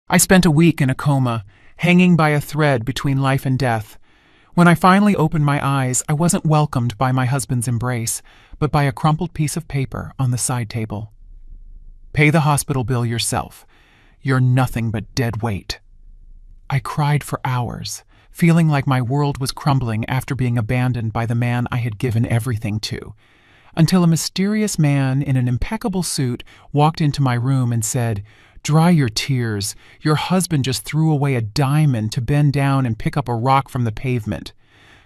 I spent a week in a coma, hanging by a thread between life and death. When I finally opened my eyes, I wasn't welcomed by my husband's embrace, but by a crumpled piece of paper on the side table. Pay the hospital bill yourself. You're nothing but dead weight. I cried for hours, feeling like my world was crumbling after being abandoned by the man I had given everything to, until a mysterious man in an impeccable suit walked into my room and said, "Dry your tears. Your husband just threw away a diamond to bend down and pick up a rock from the pavement."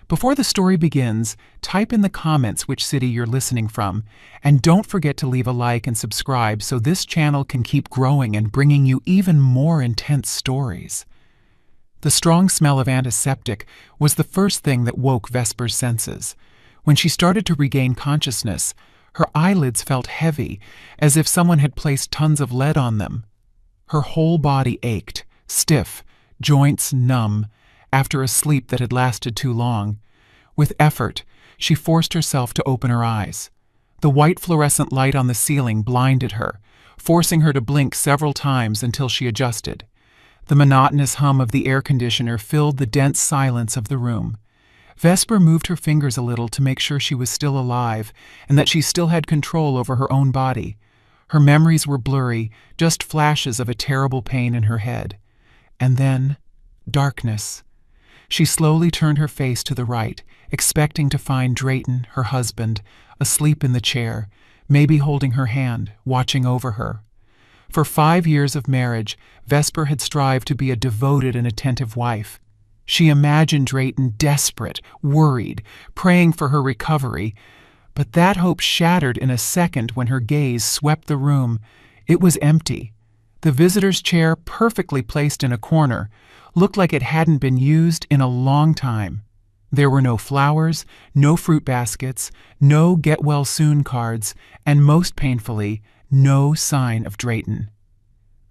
Before the story begins, type in the comments which city you're listening from, and don't forget to leave a like and subscribe so this channel can keep growing and bringing you even more intense stories. The strong smell of antiseptic was the first thing that woke Vesper's senses. When she started to regain consciousness, her eyelids felt heavy, as if someone had placed tons of lead on them. Her whole body ached, stiff, joints numb, after a sleep that had lasted too long. With effort, she forced herself to open her eyes. The white fluorescent light on the ceiling blinded her, forcing her to blink several times until she adjusted. The monotonous hum of the air conditioner filled the dense silence of the room. Vesper moved her fingers a little to make sure she was still alive and that she still had control over her own body. Her memories were blurry, just flashes of a terrible pain in her head. And then, darkness. She slowly turned her face to the right, expecting to find Drayton, her husband, asleep in the chair, maybe holding her hand, watching over her. For 5 years of marriage, Vesper had strived to be a devoted and attentive wife. She imagined Drayton desperate, worried, praying for her recovery. But that hope shattered in a second when her gaze swept the room. It was empty. The visitor's chair, perfectly placed in a corner, looked like it hadn't been used in a long time. There were no flowers, no fruit baskets, no get-well-soon cards, and most painfully, no sign of Drayton.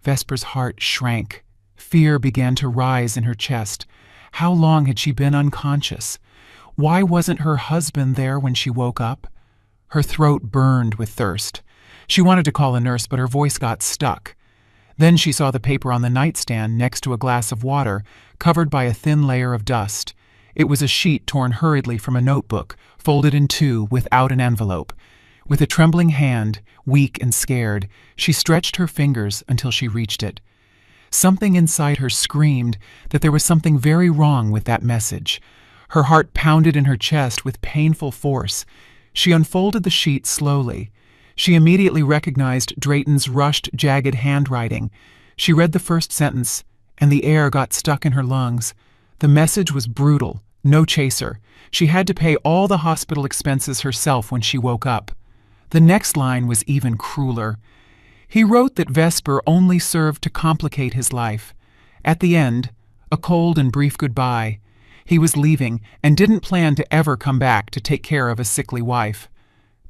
Vesper's heart shrank. Fear began to rise in her chest. How long had she been unconscious? Why wasn't her husband there when she woke up? Her throat burned with thirst. She wanted to call a nurse, but her voice got stuck. Then she saw the paper on the nightstand next to a glass of water, covered by a thin layer of dust. It was a sheet torn hurriedly from a notebook, folded in two without an envelope. With a trembling hand, weak and scared, she stretched her fingers until she reached it. Something inside her screamed that there was something very wrong with that message. Her heart pounded in her chest with painful force. She unfolded the sheet slowly. She immediately recognized Drayton's rushed, jagged handwriting. She read the first sentence, and the air got stuck in her lungs. The message was brutal, no chaser. She had to pay all the hospital expenses herself when she woke up. The next line was even crueler. He wrote that Vesper only served to complicate his life. At the end, a cold and brief goodbye. He was leaving and didn't plan to ever come back to take care of a sickly wife.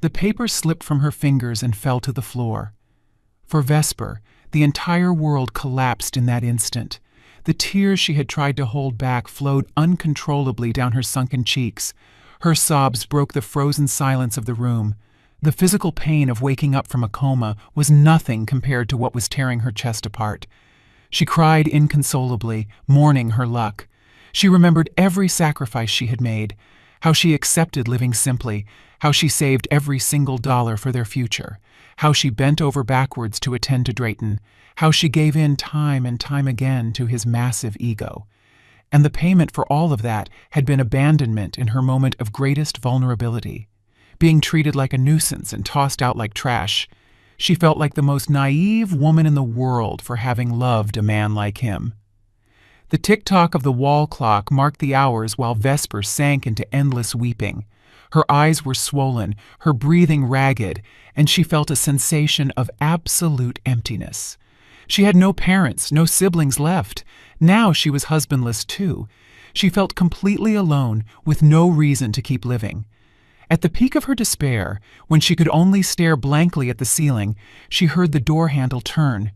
The paper slipped from her fingers and fell to the floor. For Vesper, the entire world collapsed in that instant. The tears she had tried to hold back flowed uncontrollably down her sunken cheeks. Her sobs broke the frozen silence of the room. The physical pain of waking up from a coma was nothing compared to what was tearing her chest apart. She cried inconsolably, mourning her luck. She remembered every sacrifice she had made, how she accepted living simply, how she saved every single dollar for their future, how she bent over backwards to attend to Drayton, how she gave in time and time again to his massive ego. And the payment for all of that had been abandonment in her moment of greatest vulnerability. Being treated like a nuisance and tossed out like trash. She felt like the most naive woman in the world for having loved a man like him. The tick-tock of the wall clock marked the hours while Vesper sank into endless weeping. Her eyes were swollen, her breathing ragged, and she felt a sensation of absolute emptiness. She had no parents, no siblings left. Now she was husbandless too. She felt completely alone, with no reason to keep living. At the peak of her despair, when she could only stare blankly at the ceiling, she heard the door handle turn.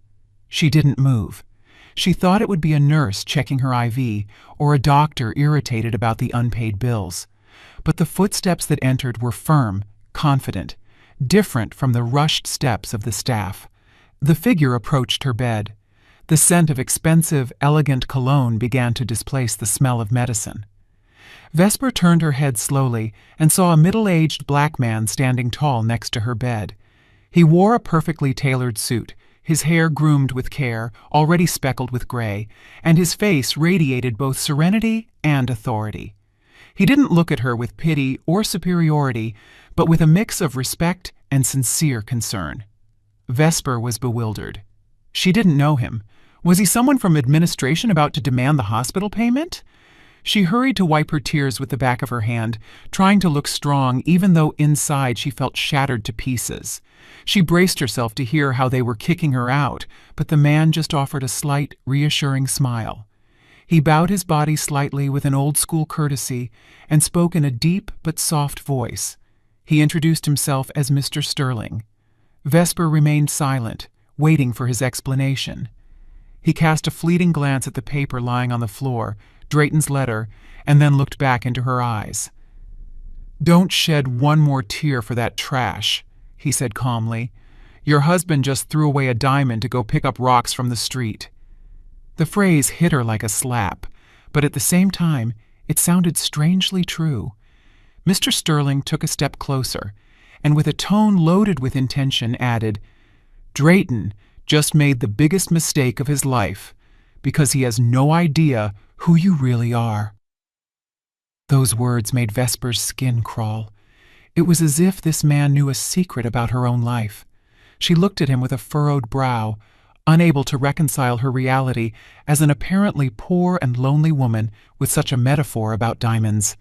She didn't move. She thought it would be a nurse checking her IV, or a doctor irritated about the unpaid bills. But the footsteps that entered were firm, confident, different from the rushed steps of the staff. The figure approached her bed. The scent of expensive, elegant cologne began to displace the smell of medicine. Vesper turned her head slowly and saw a middle-aged black man standing tall next to her bed. He wore a perfectly tailored suit, his hair groomed with care, already speckled with gray, and his face radiated both serenity and authority. He didn't look at her with pity or superiority, but with a mix of respect and sincere concern. Vesper was bewildered. She didn't know him. Was he someone from administration about to demand the hospital payment? She hurried to wipe her tears with the back of her hand, trying to look strong even though inside she felt shattered to pieces. She braced herself to hear how they were kicking her out, but the man just offered a slight, reassuring smile. He bowed his body slightly with an old-school courtesy and spoke in a deep but soft voice. He introduced himself as Mr. Sterling. Vesper remained silent, waiting for his explanation. He cast a fleeting glance at the paper lying on the floor, Drayton's letter, and then looked back into her eyes. "Don't shed one more tear for that trash," he said calmly. "Your husband just threw away a diamond to go pick up rocks from the street." The phrase hit her like a slap, but at the same time, it sounded strangely true. Mr. Sterling took a step closer, and with a tone loaded with intention added, "Drayton just made the biggest mistake of his life, because he has no idea who you really are." Those words made Vesper's skin crawl. It was as if this man knew a secret about her own life. She looked at him with a furrowed brow, unable to reconcile her reality as an apparently poor and lonely woman with such a metaphor about diamonds.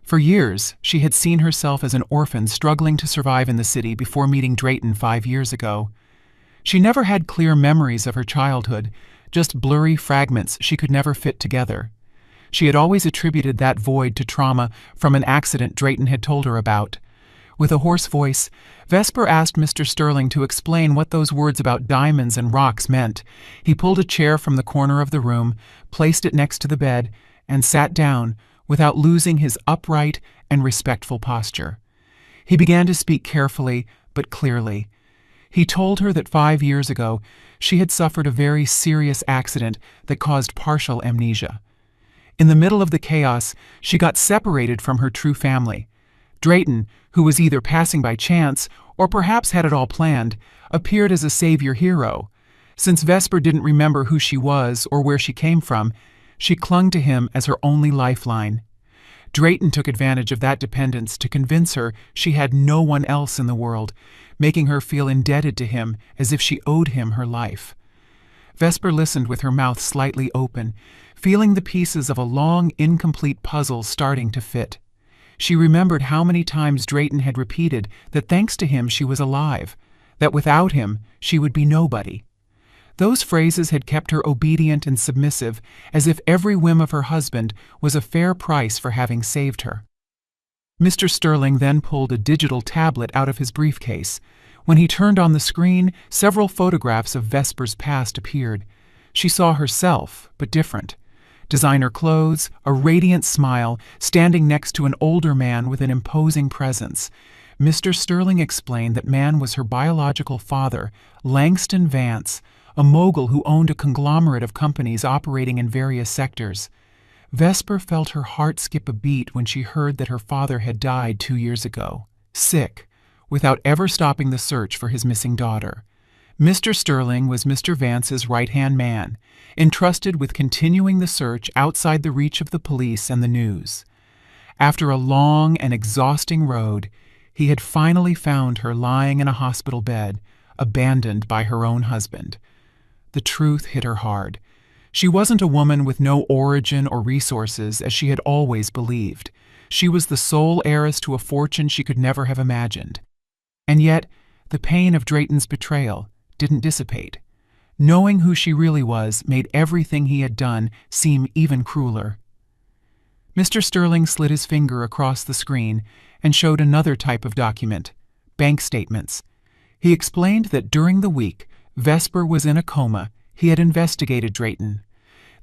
For years, she had seen herself as an orphan struggling to survive in the city before meeting Drayton 5 years ago. She never had clear memories of her childhood, just blurry fragments she could never fit together. She had always attributed that void to trauma from an accident Drayton had told her about. With a hoarse voice, Vesper asked Mr. Sterling to explain what those words about diamonds and rocks meant. He pulled a chair from the corner of the room, placed it next to the bed, and sat down without losing his upright and respectful posture. He began to speak carefully but clearly. He told her that 5 years ago she had suffered a very serious accident that caused partial amnesia. In the middle of the chaos, she got separated from her true family. Drayton, who was either passing by chance or perhaps had it all planned, appeared as a savior hero. Since Vesper didn't remember who she was or where she came from, she clung to him as her only lifeline. Drayton took advantage of that dependence to convince her she had no one else in the world, making her feel indebted to him as if she owed him her life. Vesper listened with her mouth slightly open, feeling the pieces of a long, incomplete puzzle starting to fit. She remembered how many times Drayton had repeated that thanks to him she was alive, that without him she would be nobody. Those phrases had kept her obedient and submissive, as if every whim of her husband was a fair price for having saved her. Mr. Sterling then pulled a digital tablet out of his briefcase. When he turned on the screen, several photographs of Vesper's past appeared. She saw herself, but different. Designer clothes, a radiant smile, standing next to an older man with an imposing presence. Mr. Sterling explained that man was her biological father, Langston Vance, a mogul who owned a conglomerate of companies operating in various sectors. Vesper felt her heart skip a beat when she heard that her father had died 2 years ago, sick, without ever stopping the search for his missing daughter. Mr. Sterling was Mr. Vance's right-hand man, entrusted with continuing the search outside the reach of the police and the news. After a long and exhausting road, he had finally found her lying in a hospital bed, abandoned by her own husband. The truth hit her hard. She wasn't a woman with no origin or resources, as she had always believed. She was the sole heiress to a fortune she could never have imagined. And yet, the pain of Drayton's betrayal didn't dissipate. Knowing who she really was made everything he had done seem even crueler. Mr. Sterling slid his finger across the screen and showed another type of document, bank statements. He explained that during the week Vesper was in a coma, he had investigated Drayton.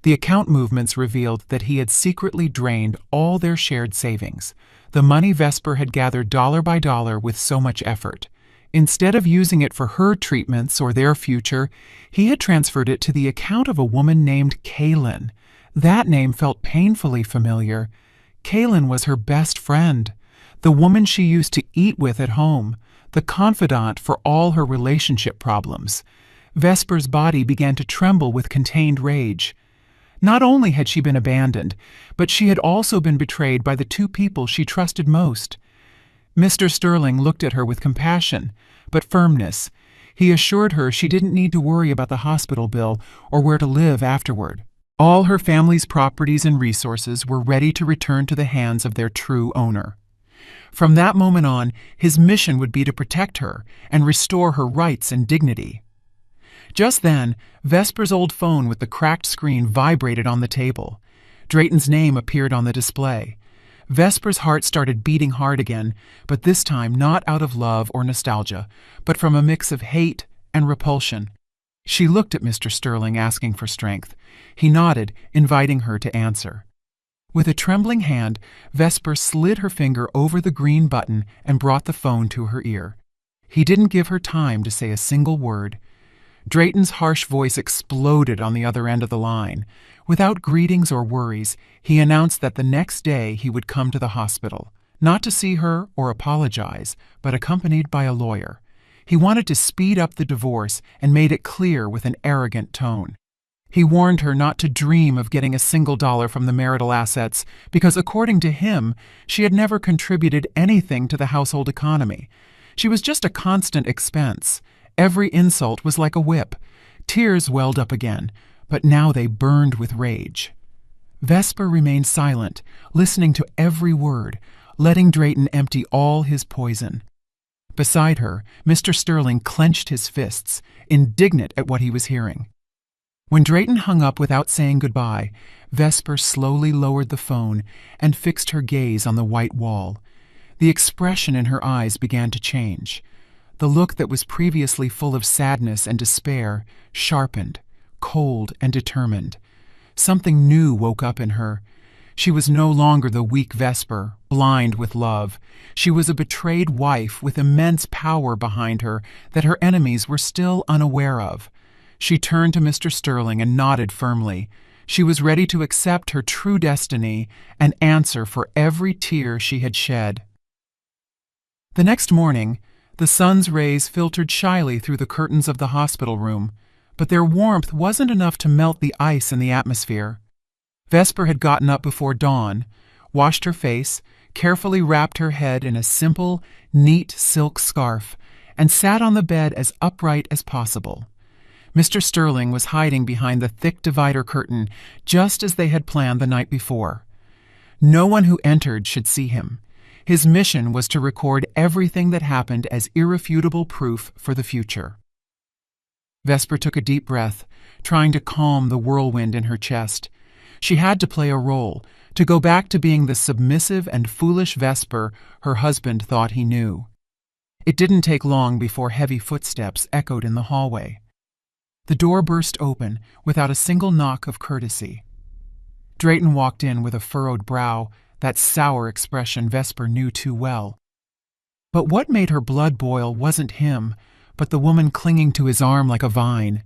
The account movements revealed that he had secretly drained all their shared savings, the money Vesper had gathered dollar by dollar with so much effort. Instead of using it for her treatments or their future, he had transferred it to the account of a woman named Kaylin. That name felt painfully familiar. Kaylin was her best friend, the woman she used to eat with at home, the confidant for all her relationship problems. Vesper's body began to tremble with contained rage. Not only had she been abandoned, but she had also been betrayed by the two people she trusted most. Mr. Sterling looked at her with compassion, but firmness. He assured her she didn't need to worry about the hospital bill or where to live afterward. All her family's properties and resources were ready to return to the hands of their true owner. From that moment on, his mission would be to protect her and restore her rights and dignity. Just then, Vesper's old phone with the cracked screen vibrated on the table. Drayton's name appeared on the display. Vesper's heart started beating hard again, but this time not out of love or nostalgia, but from a mix of hate and repulsion. She looked at Mr. Sterling, asking for strength. He nodded, inviting her to answer. With a trembling hand, Vesper slid her finger over the green button and brought the phone to her ear. He didn't give her time to say a single word. Drayton's harsh voice exploded on the other end of the line. Without greetings or worries, he announced that the next day he would come to the hospital, not to see her or apologize, but accompanied by a lawyer. He wanted to speed up the divorce and made it clear with an arrogant tone. He warned her not to dream of getting a single dollar from the marital assets because, according to him, she had never contributed anything to the household economy. She was just a constant expense. Every insult was like a whip. Tears welled up again, but now they burned with rage. Vesper remained silent, listening to every word, letting Drayton empty all his poison. Beside her, Mr. Sterling clenched his fists, indignant at what he was hearing. When Drayton hung up without saying goodbye, Vesper slowly lowered the phone and fixed her gaze on the white wall. The expression in her eyes began to change. The look that was previously full of sadness and despair sharpened, cold and determined. Something new woke up in her. She was no longer the weak Vesper, blind with love. She was a betrayed wife with immense power behind her that her enemies were still unaware of. She turned to Mr. Sterling and nodded firmly. She was ready to accept her true destiny and answer for every tear she had shed. The next morning, the sun's rays filtered shyly through the curtains of the hospital room, but their warmth wasn't enough to melt the ice in the atmosphere. Vesper had gotten up before dawn, washed her face, carefully wrapped her head in a simple, neat silk scarf, and sat on the bed as upright as possible. Mr. Sterling was hiding behind the thick divider curtain, just as they had planned the night before. No one who entered should see him. His mission was to record everything that happened as irrefutable proof for the future. Vesper took a deep breath, trying to calm the whirlwind in her chest. She had to play a role, to go back to being the submissive and foolish Vesper her husband thought he knew. It didn't take long before heavy footsteps echoed in the hallway. The door burst open without a single knock of courtesy. Drayton walked in with a furrowed brow, that sour expression Vesper knew too well. But what made her blood boil wasn't him, but the woman clinging to his arm like a vine.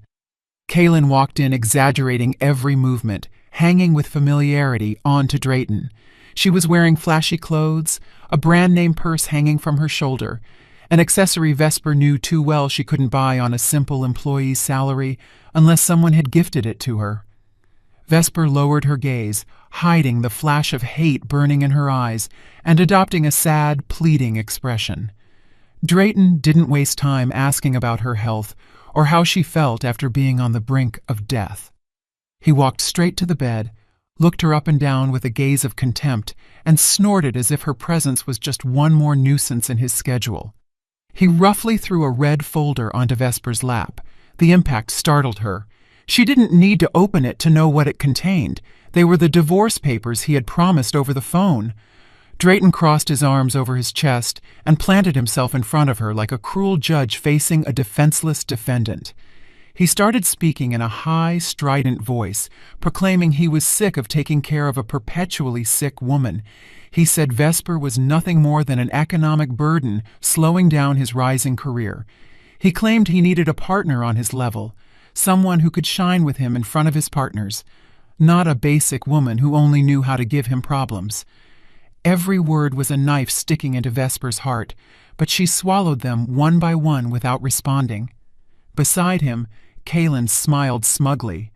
Kaylin walked in, exaggerating every movement, hanging with familiarity onto Drayton. She was wearing flashy clothes, a brand-name purse hanging from her shoulder, an accessory Vesper knew too well she couldn't buy on a simple employee's salary unless someone had gifted it to her. Vesper lowered her gaze, hiding the flash of hate burning in her eyes and adopting a sad, pleading expression. Drayton didn't waste time asking about her health or how she felt after being on the brink of death. He walked straight to the bed, looked her up and down with a gaze of contempt, and snorted as if her presence was just one more nuisance in his schedule. He roughly threw a red folder onto Vesper's lap. The impact startled her. She didn't need to open it to know what it contained. They were the divorce papers he had promised over the phone. Drayton crossed his arms over his chest and planted himself in front of her like a cruel judge facing a defenseless defendant. He started speaking in a high, strident voice, proclaiming he was sick of taking care of a perpetually sick woman. He said Vesper was nothing more than an economic burden, slowing down his rising career. He claimed he needed a partner on his level, someone who could shine with him in front of his partners, not a basic woman who only knew how to give him problems. Every word was a knife sticking into Vesper's heart, but she swallowed them one by one without responding. Beside him, Kaylin smiled smugly.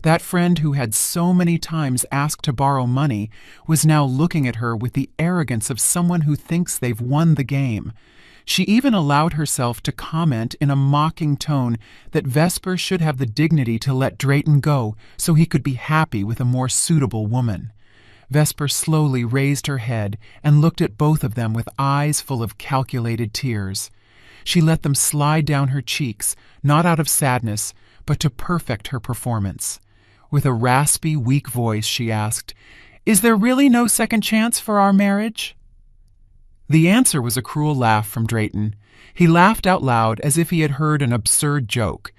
That friend who had so many times asked to borrow money was now looking at her with the arrogance of someone who thinks they've won the game. She even allowed herself to comment in a mocking tone that Vesper should have the dignity to let Drayton go so he could be happy with a more suitable woman. Vesper slowly raised her head and looked at both of them with eyes full of calculated tears. She let them slide down her cheeks, not out of sadness, but to perfect her performance. With a raspy, weak voice, she asked, "Is there really no second chance for our marriage?" The answer was a cruel laugh from Drayton. He laughed out loud as if he had heard an absurd joke.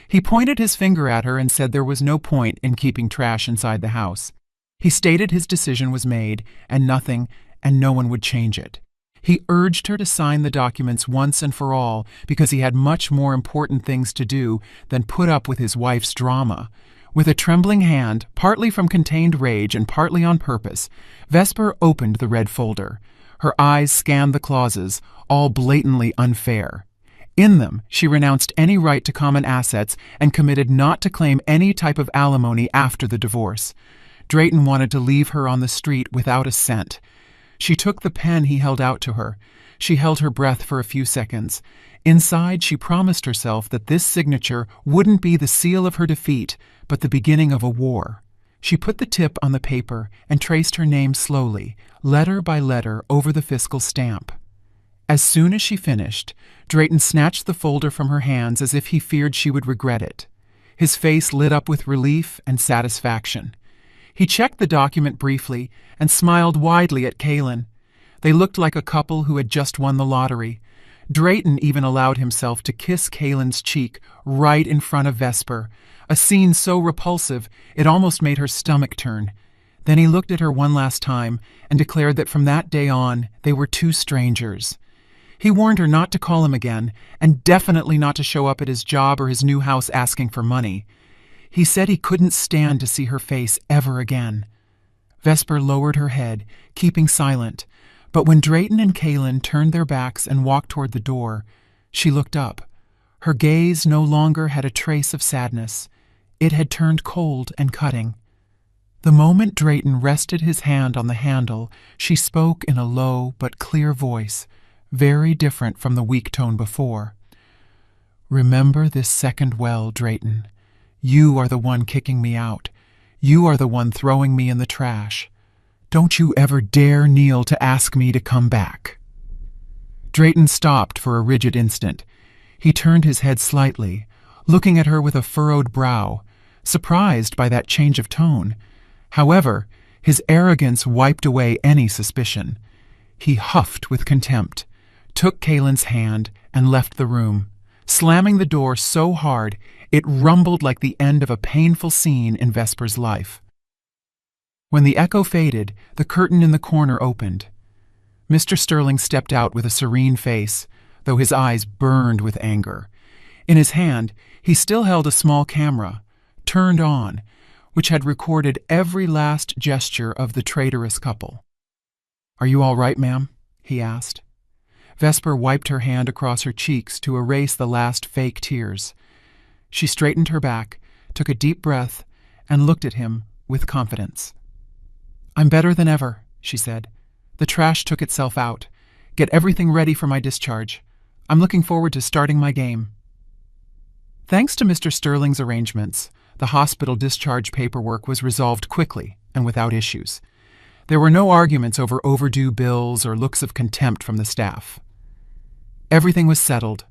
He pointed his finger at her and said there was no point in keeping trash inside the house. He stated his decision was made, and nothing and no one would change it. He urged her to sign the documents once and for all because he had much more important things to do than put up with his wife's drama. With a trembling hand, partly from contained rage and partly on purpose, Vesper opened the red folder. Her eyes scanned the clauses, all blatantly unfair. In them, she renounced any right to common assets and committed not to claim any type of alimony after the divorce. Drayton wanted to leave her on the street without a cent. She took the pen he held out to her. She held her breath for a few seconds. Inside, she promised herself that this signature wouldn't be the seal of her defeat, but the beginning of a war. She put the tip on the paper and traced her name slowly, letter by letter, over the fiscal stamp. As soon as she finished, Drayton snatched the folder from her hands as if he feared she would regret it. His face lit up with relief and satisfaction. He checked the document briefly and smiled widely at Kaylin. They looked like a couple who had just won the lottery. Drayton even allowed himself to kiss Kaylin's cheek right in front of Vesper, a scene so repulsive it almost made her stomach turn. Then he looked at her one last time and declared that from that day on they were two strangers. He warned her not to call him again, and definitely not to show up at his job or his new house asking for money. He said he couldn't stand to see her face ever again. Vesper lowered her head, keeping silent, but when Drayton and Kaylin turned their backs and walked toward the door, she looked up. Her gaze no longer had a trace of sadness. It had turned cold and cutting. The moment Drayton rested his hand on the handle, she spoke in a low but clear voice, very different from the weak tone before. "Remember this second well, Drayton. You are the one kicking me out. You are the one throwing me in the trash. Don't you ever dare kneel to ask me to come back." Drayton stopped for a rigid instant. He turned his head slightly, looking at her with a furrowed brow, surprised by that change of tone. However, his arrogance wiped away any suspicion. He huffed with contempt, took Kaylin's hand, and left the room, slamming the door so hard it rumbled like the end of a painful scene in Vesper's life. When the echo faded, the curtain in the corner opened. Mr. Sterling stepped out with a serene face, though his eyes burned with anger. In his hand, he still held a small camera, turned on, which had recorded every last gesture of the traitorous couple. "Are you all right, ma'am?" he asked. Vesper wiped her hand across her cheeks to erase the last fake tears. She straightened her back, took a deep breath, and looked at him with confidence. "I'm better than ever," she said. "The trash took itself out. Get everything ready for my discharge. I'm looking forward to starting my game." Thanks to Mr. Sterling's arrangements, the hospital discharge paperwork was resolved quickly and without issues. There were no arguments over overdue bills or looks of contempt from the staff. Everything was settled.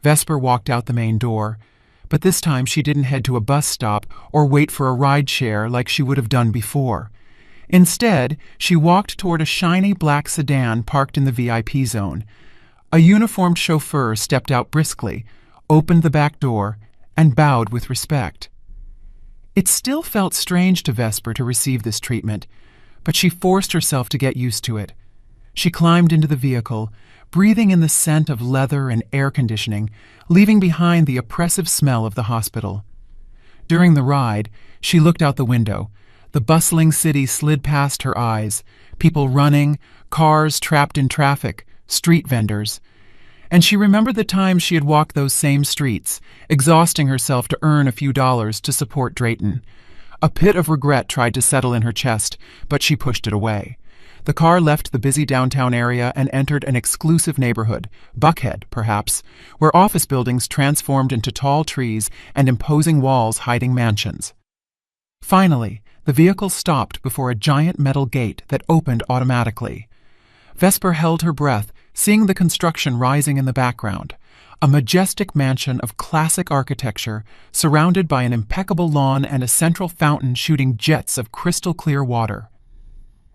Vesper walked out the main door, but this time she didn't head to a bus stop or wait for a ride share like she would have done before. Instead, she walked toward a shiny black sedan parked in the VIP zone. A uniformed chauffeur stepped out briskly, opened the back door, and bowed with respect. It still felt strange to Vesper to receive this treatment, but she forced herself to get used to it. She climbed into the vehicle, breathing in the scent of leather and air conditioning, leaving behind the oppressive smell of the hospital. During the ride, she looked out the window. The bustling city slid past her eyes, people running, cars trapped in traffic, street vendors. And she remembered the times she had walked those same streets, exhausting herself to earn a few dollars to support Drayton. A pit of regret tried to settle in her chest, but she pushed it away. The car left the busy downtown area and entered an exclusive neighborhood, Buckhead, perhaps, where office buildings transformed into tall trees and imposing walls hiding mansions. Finally, the vehicle stopped before a giant metal gate that opened automatically. Vesper held her breath, seeing the construction rising in the background, a majestic mansion of classic architecture surrounded by an impeccable lawn and a central fountain shooting jets of crystal-clear water.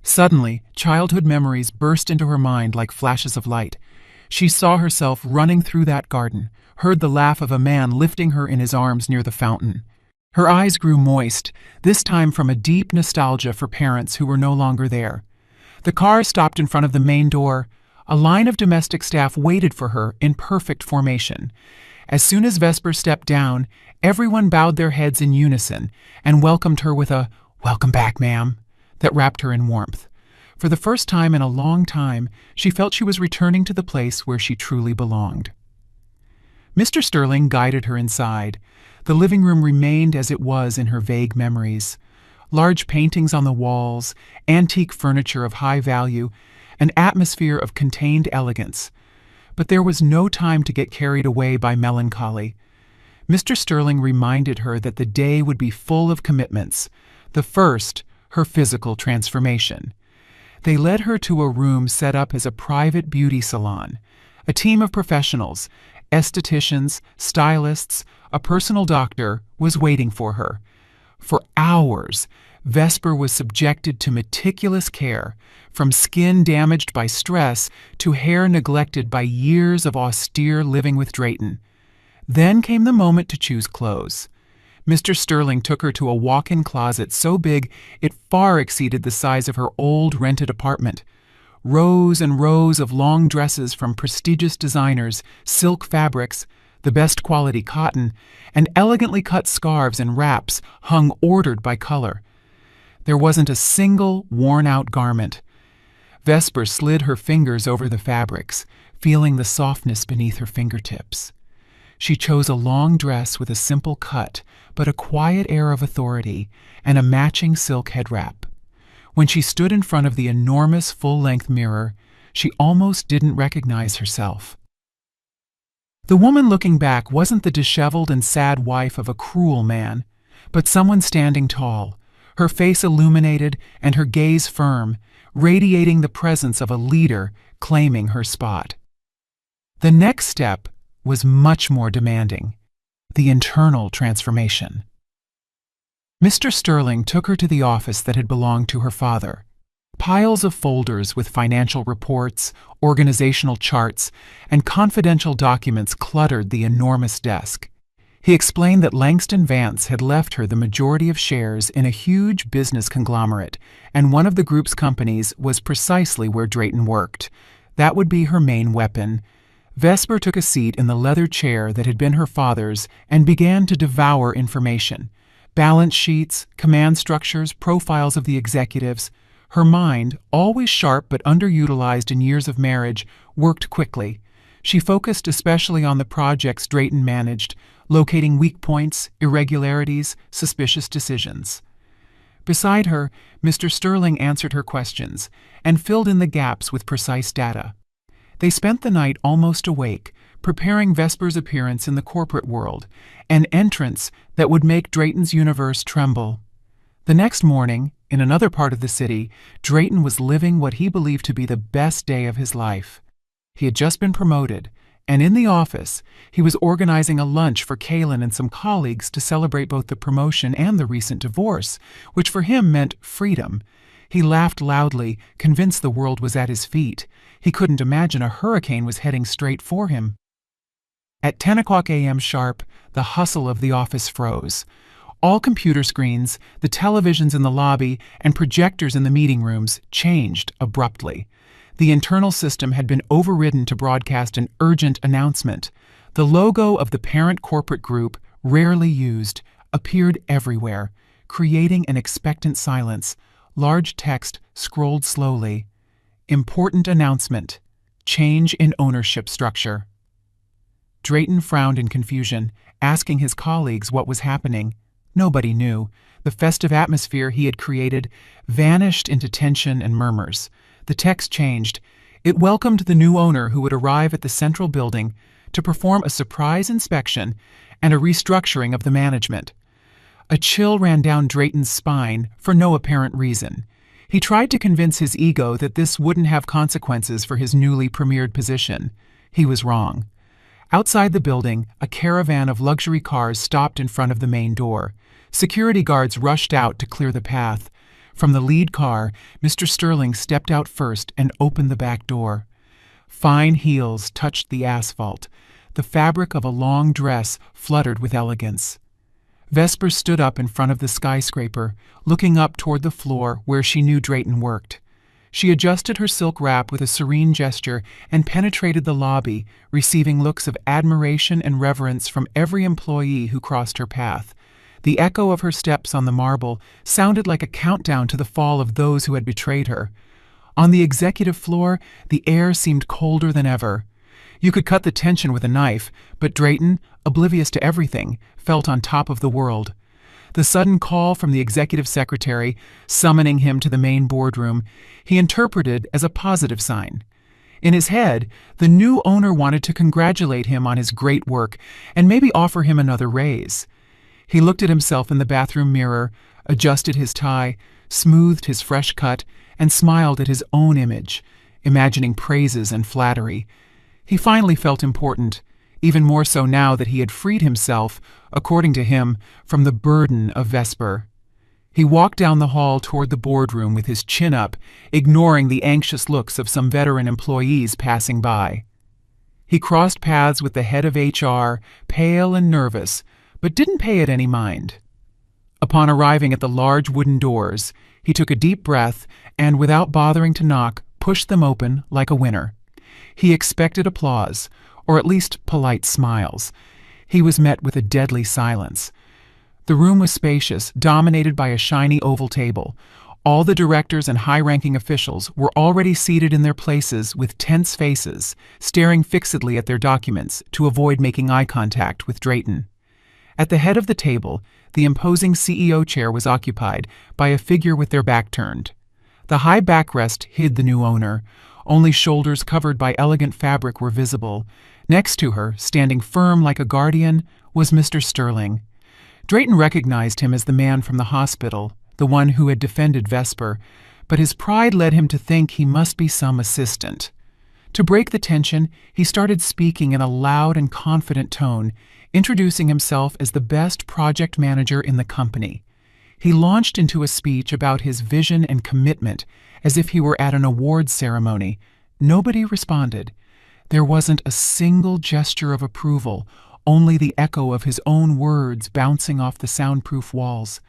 Suddenly, childhood memories burst into her mind like flashes of light. She saw herself running through that garden, heard the laugh of a man lifting her in his arms near the fountain. Her eyes grew moist, this time from a deep nostalgia for parents who were no longer there. The car stopped in front of the main door. A line of domestic staff waited for her in perfect formation. As soon as Vesper stepped down, everyone bowed their heads in unison and welcomed her with a "Welcome back, ma'am," that wrapped her in warmth. For the first time in a long time, she felt she was returning to the place where she truly belonged. Mr. Sterling guided her inside. The living room remained as it was in her vague memories. Large paintings on the walls, antique furniture of high value, an atmosphere of contained elegance. But there was no time to get carried away by melancholy. Mr. Sterling reminded her that the day would be full of commitments. The first, her physical transformation. They led her to a room set up as a private beauty salon. A team of professionals, estheticians, stylists, a personal doctor, was waiting for her. For hours, Vesper was subjected to meticulous care, from skin damaged by stress to hair neglected by years of austere living with Drayton. Then came the moment to choose clothes. Mr. Sterling took her to a walk-in closet so big it far exceeded the size of her old rented apartment. Rows and rows of long dresses from prestigious designers, silk fabrics, the best quality cotton, and elegantly cut scarves and wraps hung ordered by color. There wasn't a single worn-out garment. Vesper slid her fingers over the fabrics, feeling the softness beneath her fingertips. She chose a long dress with a simple cut, but a quiet air of authority, and a matching silk head wrap. When she stood in front of the enormous full-length mirror, she almost didn't recognize herself. The woman looking back wasn't the disheveled and sad wife of a cruel man, but someone standing tall, her face illuminated and her gaze firm, radiating the presence of a leader claiming her spot. The next step was much more demanding: the internal transformation. Mr. Sterling took her to the office that had belonged to her father. Piles of folders with financial reports, organizational charts, and confidential documents cluttered the enormous desk. He explained that Langston Vance had left her the majority of shares in a huge business conglomerate, and one of the group's companies was precisely where Drayton worked. That would be her main weapon. Vesper took a seat in the leather chair that had been her father's and began to devour information. Balance sheets, command structures, profiles of the executives. Her mind, always sharp but underutilized in years of marriage, worked quickly. She focused especially on the projects Drayton managed, locating weak points, irregularities, suspicious decisions. Beside her, Mr. Sterling answered her questions and filled in the gaps with precise data. They spent the night almost awake, preparing Vesper's appearance in the corporate world, an entrance that would make Drayton's universe tremble. The next morning, in another part of the city, Drayton was living what he believed to be the best day of his life. He had just been promoted, and in the office, he was organizing a lunch for Kaylin and some colleagues to celebrate both the promotion and the recent divorce, which for him meant freedom. He laughed loudly, convinced the world was at his feet. He couldn't imagine a hurricane was heading straight for him. At 10 o'clock a.m. sharp, the hustle of the office froze. All computer screens, the televisions in the lobby, and projectors in the meeting rooms changed abruptly. The internal system had been overridden to broadcast an urgent announcement. The logo of the parent corporate group, rarely used, appeared everywhere, creating an expectant silence. Large text scrolled slowly. Important announcement. Change in ownership structure. Drayton frowned in confusion, asking his colleagues what was happening. Nobody knew. The festive atmosphere he had created vanished into tension and murmurs. The text changed. It welcomed the new owner who would arrive at the central building to perform a surprise inspection and a restructuring of the management. A chill ran down Drayton's spine for no apparent reason. He tried to convince his ego that this wouldn't have consequences for his newly premiered position. He was wrong. Outside the building, a caravan of luxury cars stopped in front of the main door. Security guards rushed out to clear the path. From the lead car, Mr. Sterling stepped out first and opened the back door. Fine heels touched the asphalt. The fabric of a long dress fluttered with elegance. Vesper stood up in front of the skyscraper, looking up toward the floor where she knew Drayton worked. She adjusted her silk wrap with a serene gesture and penetrated the lobby, receiving looks of admiration and reverence from every employee who crossed her path. The echo of her steps on the marble sounded like a countdown to the fall of those who had betrayed her. On the executive floor, the air seemed colder than ever. You could cut the tension with a knife, but Drayton, oblivious to everything, felt on top of the world. The sudden call from the executive secretary, summoning him to the main boardroom, he interpreted as a positive sign. In his head, the new owner wanted to congratulate him on his great work and maybe offer him another raise. He looked at himself in the bathroom mirror, adjusted his tie, smoothed his fresh cut, and smiled at his own image, imagining praises and flattery. He finally felt important, even more so now that he had freed himself, according to him, from the burden of Vesper. He walked down the hall toward the boardroom with his chin up, ignoring the anxious looks of some veteran employees passing by. He crossed paths with the head of HR, pale and nervous, but didn't pay it any mind. Upon arriving at the large wooden doors, he took a deep breath and, without bothering to knock, pushed them open like a winner. He expected applause, or at least polite smiles. He was met with a deadly silence. The room was spacious, dominated by a shiny oval table. All the directors and high-ranking officials were already seated in their places with tense faces, staring fixedly at their documents to avoid making eye contact with Drayton. At the head of the table, the imposing CEO chair was occupied by a figure with their back turned. The high backrest hid the new owner. Only shoulders covered by elegant fabric were visible. Next to her, standing firm like a guardian, was Mr. Sterling. Drayton recognized him as the man from the hospital, the one who had defended Vesper, but his pride led him to think he must be some assistant. To break the tension, he started speaking in a loud and confident tone, introducing himself as the best project manager in the company. He launched into a speech about his vision and commitment, as if he were at an awards ceremony. Nobody responded. There wasn't a single gesture of approval, only the echo of his own words bouncing off the soundproof walls.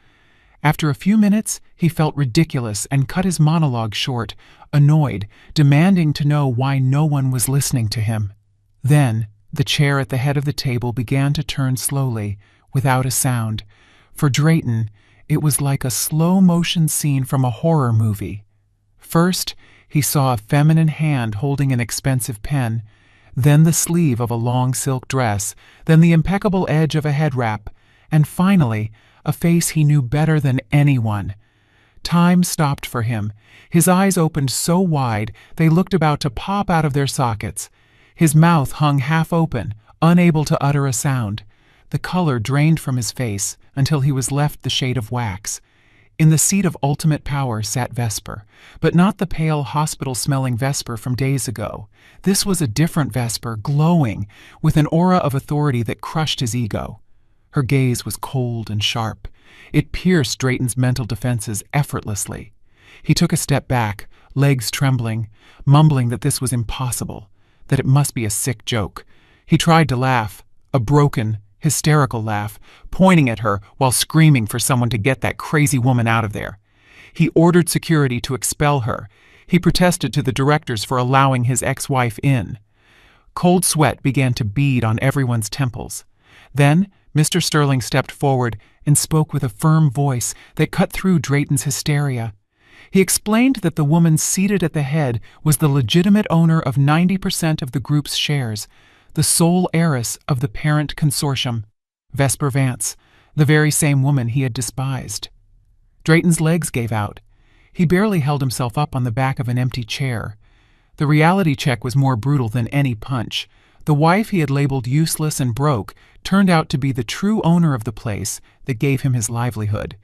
After a few minutes, he felt ridiculous and cut his monologue short, annoyed, demanding to know why no one was listening to him. Then, the chair at the head of the table began to turn slowly, without a sound. For Drayton, it was like a slow-motion scene from a horror movie. First, he saw a feminine hand holding an expensive pen, then the sleeve of a long silk dress, then the impeccable edge of a head wrap, and finally, a face he knew better than anyone. Time stopped for him. His eyes opened so wide they looked about to pop out of their sockets. His mouth hung half open, unable to utter a sound. The color drained from his face until he was left the shade of wax. In the seat of ultimate power sat Vesper, but not the pale hospital-smelling Vesper from days ago. This was a different Vesper, glowing, with an aura of authority that crushed his ego. Her gaze was cold and sharp. It pierced Drayton's mental defenses effortlessly. He took a step back, legs trembling, mumbling that this was impossible, that it must be a sick joke. He tried to laugh, a broken, hysterical laugh, pointing at her while screaming for someone to get that crazy woman out of there. He ordered security to expel her. He protested to the directors for allowing his ex-wife in. Cold sweat began to bead on everyone's temples. Then, Mr. Sterling stepped forward and spoke with a firm voice that cut through Drayton's hysteria. He explained that the woman seated at the head was the legitimate owner of 90% of the group's shares, the sole heiress of the parent consortium, Vesper Vance, the very same woman he had despised. Drayton's legs gave out. He barely held himself up on the back of an empty chair. The reality check was more brutal than any punch. The wife he had labeled useless and broke turned out to be the true owner of the place that gave him his livelihood.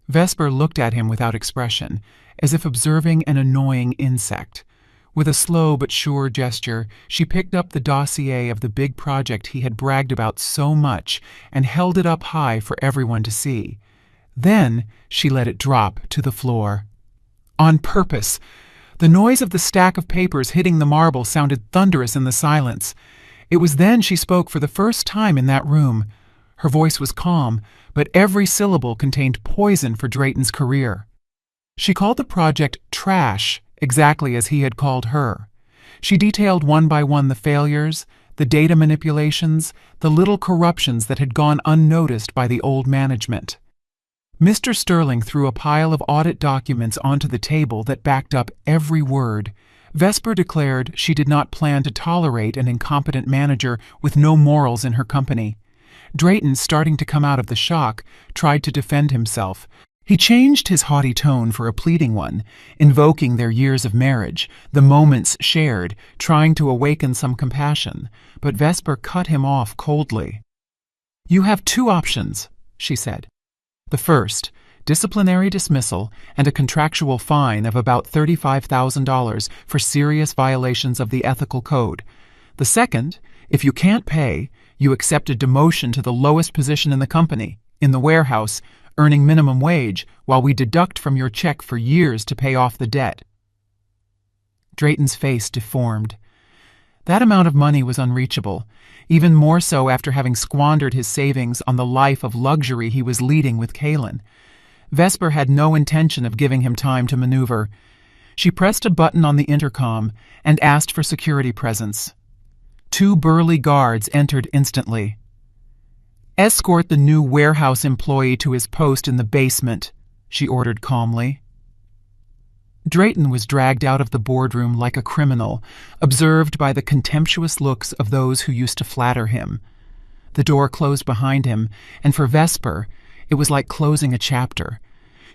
Vesper looked at him without expression, as if observing an annoying insect. With a slow but sure gesture, she picked up the dossier of the big project he had bragged about so much and held it up high for everyone to see. Then she let it drop to the floor. On purpose. The noise of the stack of papers hitting the marble sounded thunderous in the silence. It was then she spoke for the first time in that room. Her voice was calm, but every syllable contained poison for Drayton's career. She called the project trash, exactly as he had called her. She detailed one by one the failures, the data manipulations, the little corruptions that had gone unnoticed by the old management. Mr. Sterling threw a pile of audit documents onto the table that backed up every word. Vesper declared she did not plan to tolerate an incompetent manager with no morals in her company. Drayton, starting to come out of the shock, tried to defend himself. He changed his haughty tone for a pleading one, invoking their years of marriage, the moments shared, trying to awaken some compassion. But Vesper cut him off coldly. "You have two options," she said. "The first, disciplinary dismissal and a contractual fine of about $35,000 for serious violations of the ethical code. The second, if you can't pay, you accept a demotion to the lowest position in the company, in the warehouse, earning minimum wage, while we deduct from your check for years to pay off the debt." Drayton's face deformed. That amount of money was unreachable, even more so after having squandered his savings on the life of luxury he was leading with Kaylin. Vesper had no intention of giving him time to maneuver. She pressed a button on the intercom and asked for security presence. 2 burly guards entered instantly. "Escort the new warehouse employee to his post in the basement," she ordered calmly. Drayton was dragged out of the boardroom like a criminal, observed by the contemptuous looks of those who used to flatter him. The door closed behind him, and for Vesper, it was like closing a chapter.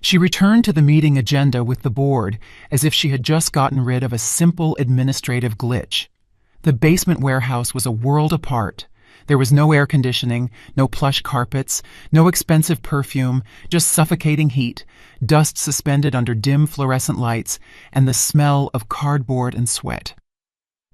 She returned to the meeting agenda with the board, as if she had just gotten rid of a simple administrative glitch. The basement warehouse was a world apart. There was no air conditioning, no plush carpets, no expensive perfume, just suffocating heat, dust suspended under dim fluorescent lights, and the smell of cardboard and sweat.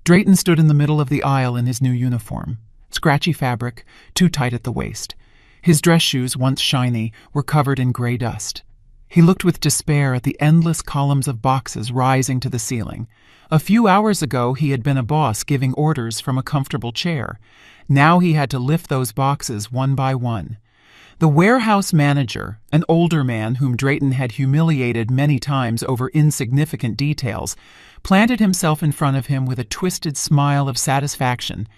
Drayton stood in the middle of the aisle in his new uniform, scratchy fabric, too tight at the waist. His dress shoes, once shiny, were covered in gray dust. He looked with despair at the endless columns of boxes rising to the ceiling. A few hours ago he had been a boss giving orders from a comfortable chair. Now he had to lift those boxes one by one. The warehouse manager, an older man whom Drayton had humiliated many times over insignificant details, planted himself in front of him with a twisted smile of satisfaction.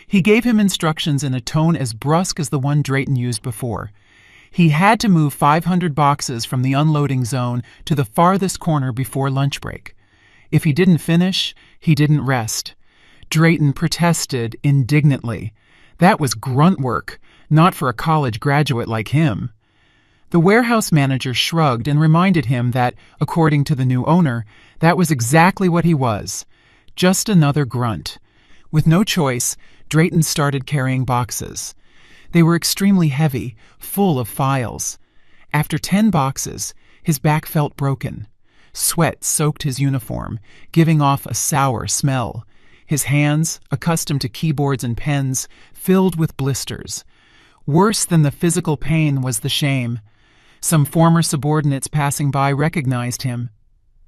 He gave him instructions in a tone as brusque as the one Drayton used before. He had to move 500 boxes from the unloading zone to the farthest corner before lunch break. If he didn't finish, he didn't rest. Drayton protested indignantly. That was grunt work, not for a college graduate like him. The warehouse manager shrugged and reminded him that, according to the new owner, that was exactly what he was. Just another grunt. With no choice, Drayton started carrying boxes. They were extremely heavy, full of files. After 10 boxes, his back felt broken. Sweat soaked his uniform, giving off a sour smell. His hands, accustomed to keyboards and pens, filled with blisters. Worse than the physical pain was the shame. Some former subordinates passing by recognized him.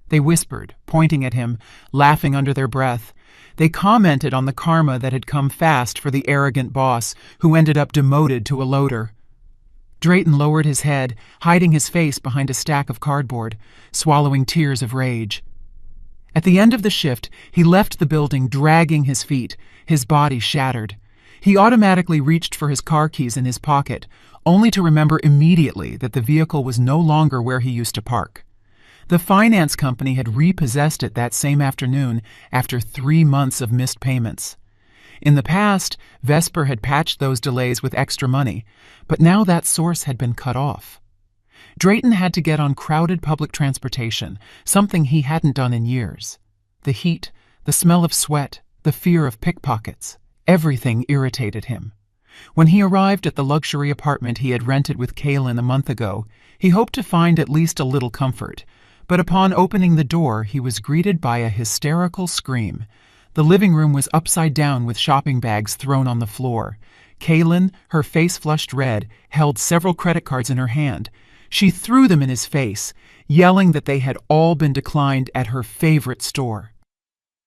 They whispered, pointing at him, laughing under their breath. They commented on the karma that had come fast for the arrogant boss, who ended up demoted to a loader. Drayton lowered his head, hiding his face behind a stack of cardboard, swallowing tears of rage. At the end of the shift, he left the building dragging his feet, his body shattered. He automatically reached for his car keys in his pocket, only to remember immediately that the vehicle was no longer where he used to park. The finance company had repossessed it that same afternoon after 3 months of missed payments. In the past, Vesper had patched those delays with extra money, but now that source had been cut off. Drayton had to get on crowded public transportation, something he hadn't done in years. The heat, the smell of sweat, the fear of pickpockets, everything irritated him. When he arrived at the luxury apartment he had rented with Kaylin a month ago, he hoped to find at least a little comfort, but upon opening the door he was greeted by a hysterical scream. The living room was upside down with shopping bags thrown on the floor. Kaylin, her face flushed red, held several credit cards in her hand. She threw them in his face, yelling that they had all been declined at her favorite store.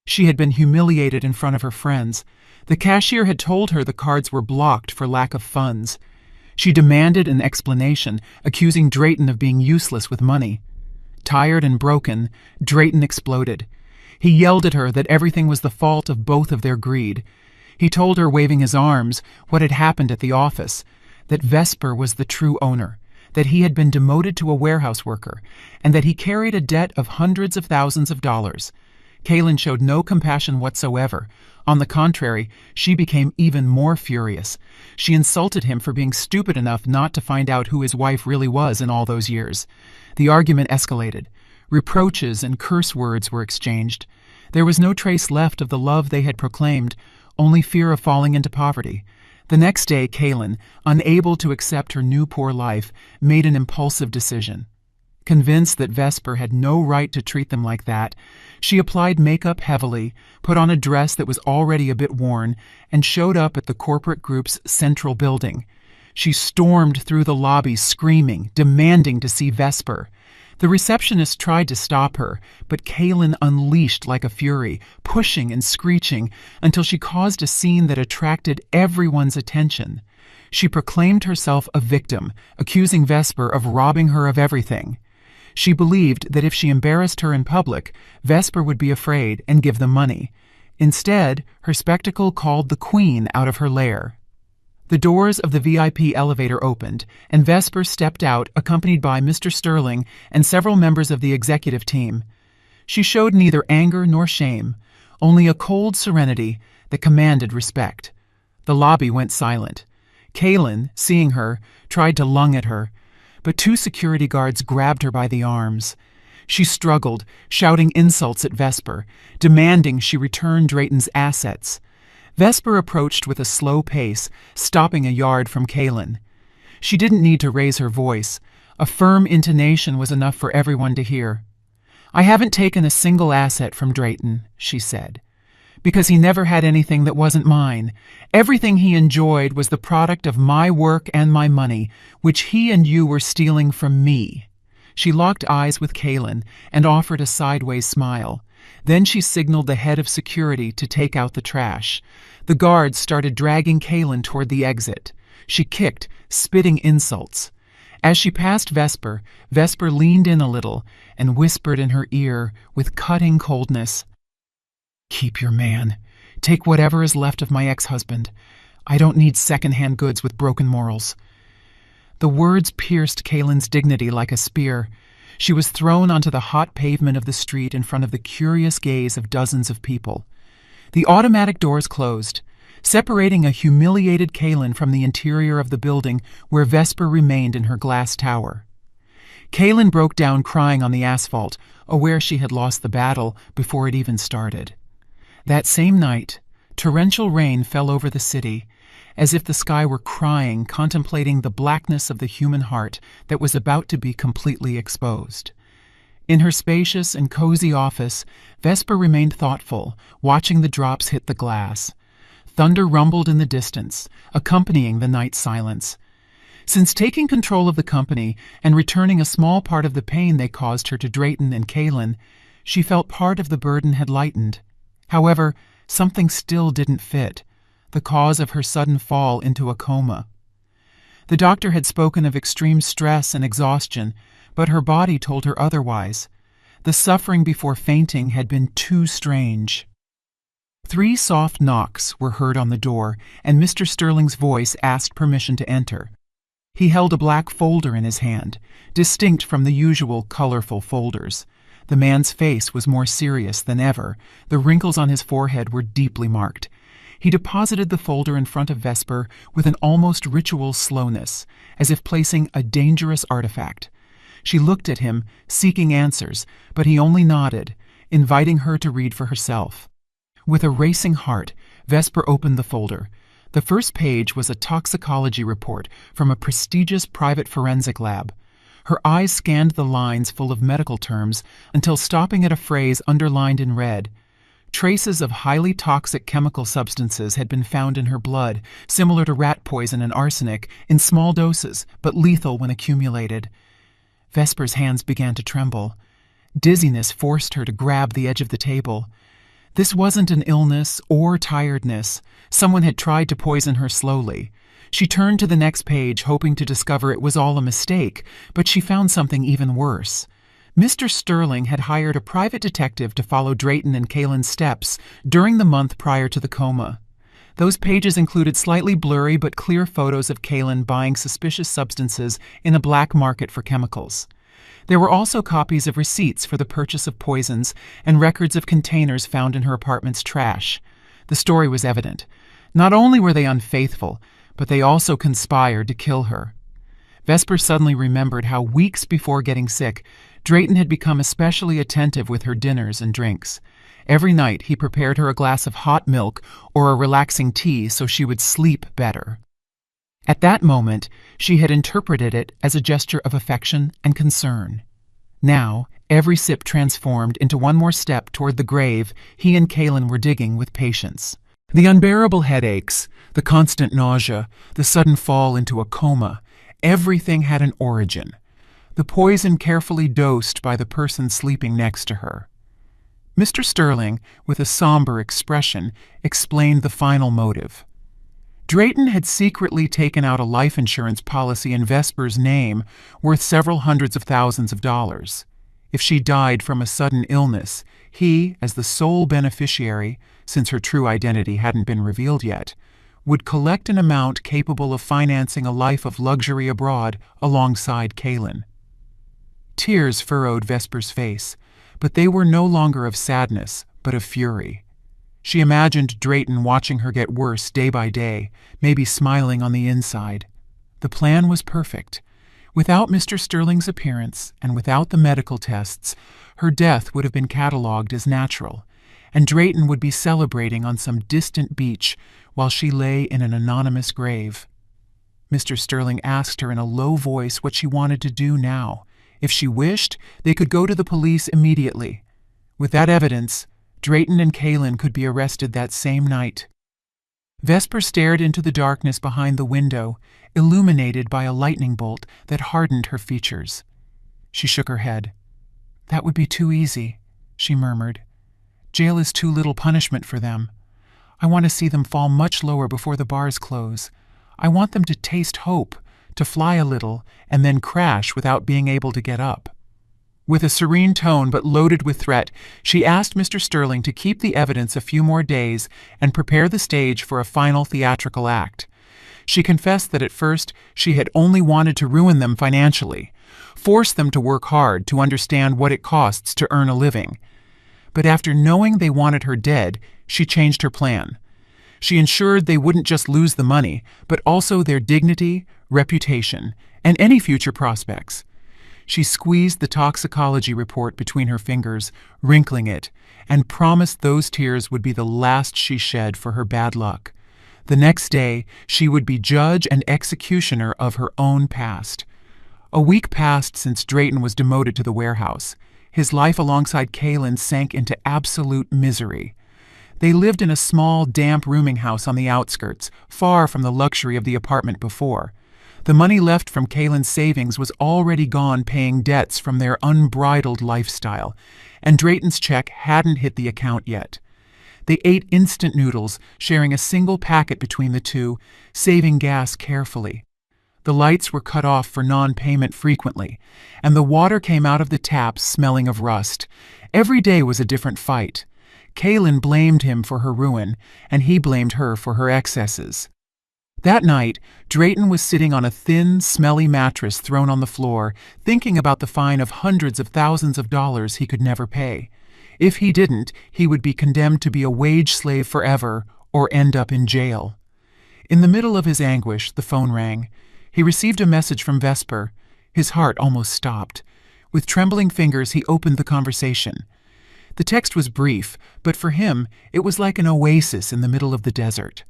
She had been humiliated in front of her friends. The cashier had told her the cards were blocked for lack of funds. She demanded an explanation, accusing Drayton of being useless with money. Tired and broken, Drayton exploded. He yelled at her that everything was the fault of both of their greed. He told her, waving his arms, what had happened at the office, that Vesper was the true owner, that he had been demoted to a warehouse worker, and that he carried a debt of hundreds of thousands of dollars. Kaylin showed no compassion whatsoever. On the contrary, she became even more furious. She insulted him for being stupid enough not to find out who his wife really was in all those years. The argument escalated. Reproaches and curse words were exchanged. There was no trace left of the love they had proclaimed, only fear of falling into poverty. The next day, Kaylin, unable to accept her new poor life, made an impulsive decision. Convinced that Vesper had no right to treat them like that, she applied makeup heavily, put on a dress that was already a bit worn, and showed up at the corporate group's central building. She stormed through the lobby screaming, demanding to see Vesper. The receptionist tried to stop her, but Kaylin unleashed like a fury, pushing and screeching until she caused a scene that attracted everyone's attention. She proclaimed herself a victim, accusing Vesper of robbing her of everything. She believed that if she embarrassed her in public, Vesper would be afraid and give them money. Instead, her spectacle called the queen out of her lair. The doors of the VIP elevator opened, and Vesper stepped out accompanied by Mr. Sterling and several members of the executive team. She showed neither anger nor shame, only a cold serenity that commanded respect. The lobby went silent. Kaylin, seeing her, tried to lung at her, but 2 security guards grabbed her by the arms. She struggled, shouting insults at Vesper, demanding she return Drayton's assets. Vesper approached with a slow pace, stopping a yard from Kaylin. She didn't need to raise her voice. A firm intonation was enough for everyone to hear. "I haven't taken a single asset from Drayton," she said, "because he never had anything that wasn't mine. Everything he enjoyed was the product of my work and my money, which he and you were stealing from me." She locked eyes with Kaylin and offered a sideways smile. Then she signaled the head of security to take out the trash. The guards started dragging Kaylin toward the exit. She kicked, spitting insults. As she passed Vesper, Vesper leaned in a little and whispered in her ear with cutting coldness, "Keep your man. Take whatever is left of my ex-husband. I don't need second-hand goods with broken morals." The words pierced Kaylin's dignity like a spear. She was thrown onto the hot pavement of the street in front of the curious gaze of dozens of people. The automatic doors closed, separating a humiliated Kaylin from the interior of the building where Vesper remained in her glass tower. Kaylin broke down crying on the asphalt, aware she had lost the battle before it even started. That same night, torrential rain fell over the city, as if the sky were crying, contemplating the blackness of the human heart that was about to be completely exposed. In her spacious and cozy office, Vesper remained thoughtful, watching the drops hit the glass. Thunder rumbled in the distance, accompanying the night silence. Since taking control of the company and returning a small part of the pain they caused her to Drayton and Kaylin, she felt part of the burden had lightened. However, Something still didn't fit, the cause of her sudden fall into a coma. The doctor had spoken of extreme stress and exhaustion, but her body told her otherwise. The suffering before fainting had been too strange. 3 soft knocks were heard on the door, and Mr. Sterling's voice asked permission to enter. He held a black folder in his hand, distinct from the usual colorful folders. The man's face was more serious than ever. The wrinkles on his forehead were deeply marked. He deposited the folder in front of Vesper with an almost ritual slowness, as if placing a dangerous artifact. She looked at him, seeking answers, but he only nodded, inviting her to read for herself. With a racing heart, Vesper opened the folder. The first page was a toxicology report from a prestigious private forensic lab. Her eyes scanned the lines full of medical terms until stopping at a phrase underlined in red. Traces of highly toxic chemical substances had been found in her blood, similar to rat poison and arsenic, in small doses, but lethal when accumulated. Vesper's hands began to tremble. Dizziness forced her to grab the edge of the table. This wasn't an illness or tiredness. Someone had tried to poison her slowly. She turned to the next page, hoping to discover it was all a mistake, but she found something even worse. Mr. Sterling had hired a private detective to follow Drayton and Kaylin's steps during the month prior to the coma. Those pages included slightly blurry but clear photos of Kaylin buying suspicious substances in a black market for chemicals. There were also copies of receipts for the purchase of poisons and records of containers found in her apartment's trash. The story was evident. Not only were they unfaithful, but they also conspired to kill her. Vesper suddenly remembered how weeks before getting sick, Drayton had become especially attentive with her dinners and drinks. Every night he prepared her a glass of hot milk or a relaxing tea so she would sleep better. At that moment, she had interpreted it as a gesture of affection and concern. Now, every sip transformed into one more step toward the grave he and Kaylin were digging with patience. The unbearable headaches, the constant nausea, the sudden fall into a coma, everything had an origin. The poison carefully dosed by the person sleeping next to her. Mr. Sterling, with a somber expression, explained the final motive. Drayton had secretly taken out a life insurance policy in Vesper's name worth several hundreds of thousands of dollars. If she died from a sudden illness, he, as the sole beneficiary, since her true identity hadn't been revealed yet, would collect an amount capable of financing a life of luxury abroad alongside Kaylin. Tears furrowed Vesper's face, but they were no longer of sadness, but of fury. She imagined Drayton watching her get worse day by day, maybe smiling on the inside. The plan was perfect. Without Mr. Sterling's appearance and without the medical tests, her death would have been catalogued as natural, and Drayton would be celebrating on some distant beach while she lay in an anonymous grave. Mr. Sterling asked her in a low voice what she wanted to do now. If she wished, they could go to the police immediately. With that evidence, Drayton and Kaylin could be arrested that same night. Vesper stared into the darkness behind the window, illuminated by a lightning bolt that hardened her features. She shook her head. "That would be too easy," she murmured. "Jail is too little punishment for them. I want to see them fall much lower before the bars close. I want them to taste hope, to fly a little, and then crash without being able to get up." With a serene tone but loaded with threat, she asked Mr. Sterling to keep the evidence a few more days and prepare the stage for a final theatrical act. She confessed that at first she had only wanted to ruin them financially, force them to work hard to understand what it costs to earn a living. But after knowing they wanted her dead, she changed her plan. She ensured they wouldn't just lose the money, but also their dignity, reputation, and any future prospects. She squeezed the toxicology report between her fingers, wrinkling it, and promised those tears would be the last she shed for her bad luck. The next day, she would be judge and executioner of her own past. A week passed since Drayton was demoted to the warehouse. His life alongside Kaylin sank into absolute misery. They lived in a small, damp rooming house on the outskirts, far from the luxury of the apartment before. The money left from Kaylin's savings was already gone paying debts from their unbridled lifestyle, and Drayton's check hadn't hit the account yet. They ate instant noodles, sharing a single packet between the two, saving gas carefully. The lights were cut off for non-payment frequently, and the water came out of the taps smelling of rust. Every day was a different fight. Kaylin blamed him for her ruin, and he blamed her for her excesses. That night, Drayton was sitting on a thin, smelly mattress thrown on the floor, thinking about the fine of hundreds of thousands of dollars he could never pay. If he didn't, he would be condemned to be a wage slave forever or end up in jail. In the middle of his anguish, the phone rang. He received a message from Vesper. His heart almost stopped. With trembling fingers, he opened the conversation. The text was brief, but for him, it was like an oasis in the middle of the desert.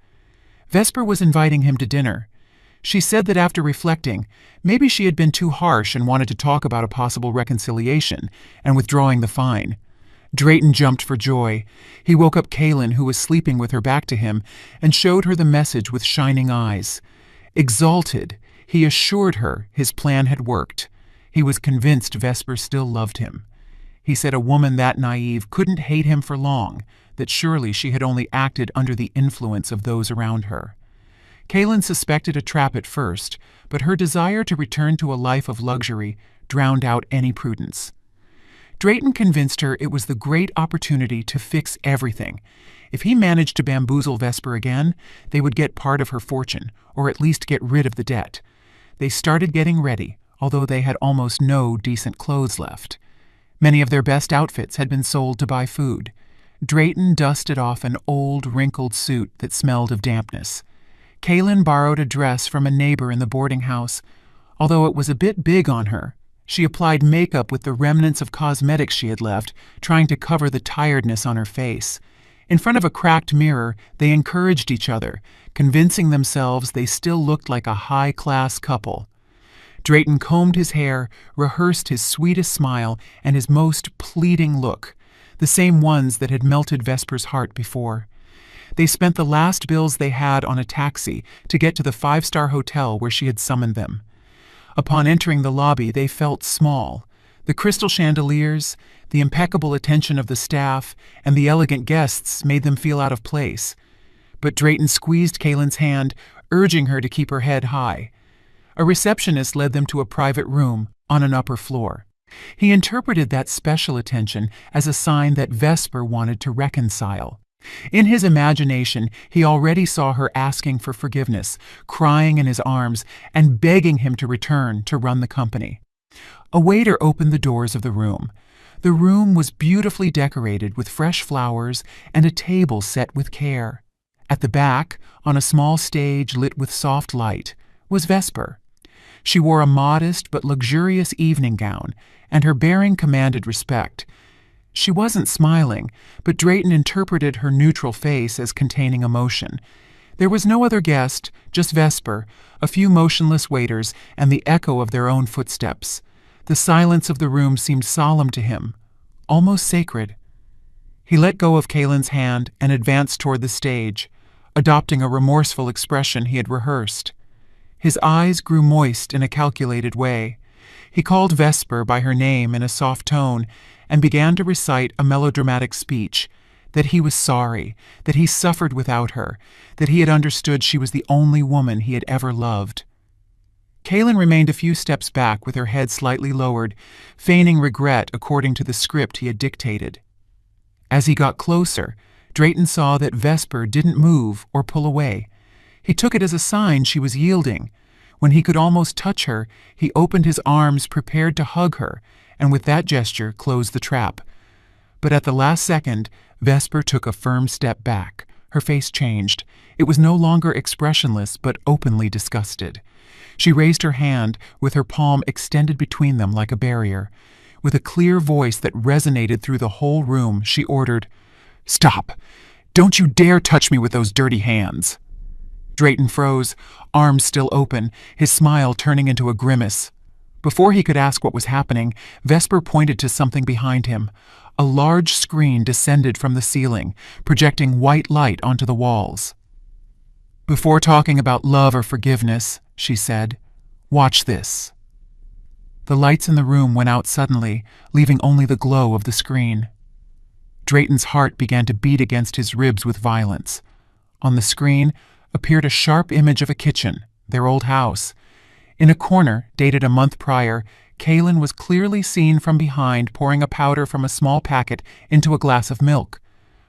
Vesper was inviting him to dinner. She said that after reflecting, maybe she had been too harsh and wanted to talk about a possible reconciliation and withdrawing the fine. Drayton jumped for joy. He woke up Kaylin, who was sleeping with her back to him, and showed her the message with shining eyes. Exalted, he assured her his plan had worked. He was convinced Vesper still loved him. He said a woman that naive couldn't hate him for long, that surely she had only acted under the influence of those around her. Kaylin suspected a trap at first, but her desire to return to a life of luxury drowned out any prudence. Drayton convinced her it was the great opportunity to fix everything. If he managed to bamboozle Vesper again, they would get part of her fortune, or at least get rid of the debt. They started getting ready, although they had almost no decent clothes left. Many of their best outfits had been sold to buy food. Drayton dusted off an old, wrinkled suit that smelled of dampness. Kaylin borrowed a dress from a neighbor in the boarding house. Although it was a bit big on her, she applied makeup with the remnants of cosmetics she had left, trying to cover the tiredness on her face. In front of a cracked mirror, they encouraged each other, convincing themselves they still looked like a high-class couple. Drayton combed his hair, rehearsed his sweetest smile and his most pleading look, the same ones that had melted Vesper's heart before. They spent the last bills they had on a taxi to get to the five-star hotel where she had summoned them. Upon entering the lobby, they felt small. The crystal chandeliers, the impeccable attention of the staff, and the elegant guests made them feel out of place. But Drayton squeezed Kaylin's hand, urging her to keep her head high. A receptionist led them to a private room on an upper floor. He interpreted that special attention as a sign that Vesper wanted to reconcile. In his imagination, he already saw her asking for forgiveness, crying in his arms, and begging him to return to run the company. A waiter opened the doors of the room. The room was beautifully decorated with fresh flowers and a table set with care. At the back, on a small stage lit with soft light, was Vesper. She wore a modest but luxurious evening gown, and her bearing commanded respect. She wasn't smiling, but Drayton interpreted her neutral face as containing emotion. There was no other guest, just Vesper, a few motionless waiters, and the echo of their own footsteps. The silence of the room seemed solemn to him, almost sacred. He let go of Kaylin's hand and advanced toward the stage, adopting a remorseful expression he had rehearsed. His eyes grew moist in a calculated way. He called Vesper by her name in a soft tone and began to recite a melodramatic speech, that he was sorry, that he suffered without her, that he had understood she was the only woman he had ever loved. Kaylin remained a few steps back with her head slightly lowered, feigning regret according to the script he had dictated. As he got closer, Drayton saw that Vesper didn't move or pull away. He took it as a sign she was yielding. When he could almost touch her, he opened his arms prepared to hug her, and with that gesture closed the trap. But at the last second, Vesper took a firm step back. Her face changed. It was no longer expressionless, but openly disgusted. She raised her hand, with her palm extended between them like a barrier. With a clear voice that resonated through the whole room, she ordered, "Stop! Don't you dare touch me with those dirty hands!" Drayton froze, arms still open, his smile turning into a grimace. Before he could ask what was happening, Vesper pointed to something behind him. A large screen descended from the ceiling, projecting white light onto the walls. "Before talking about love or forgiveness," she said, "watch this." The lights in the room went out suddenly, leaving only the glow of the screen. Drayton's heart began to beat against his ribs with violence. On the screen appeared a sharp image of a kitchen, their old house. In a corner, dated a month prior, Kaylin was clearly seen from behind pouring a powder from a small packet into a glass of milk.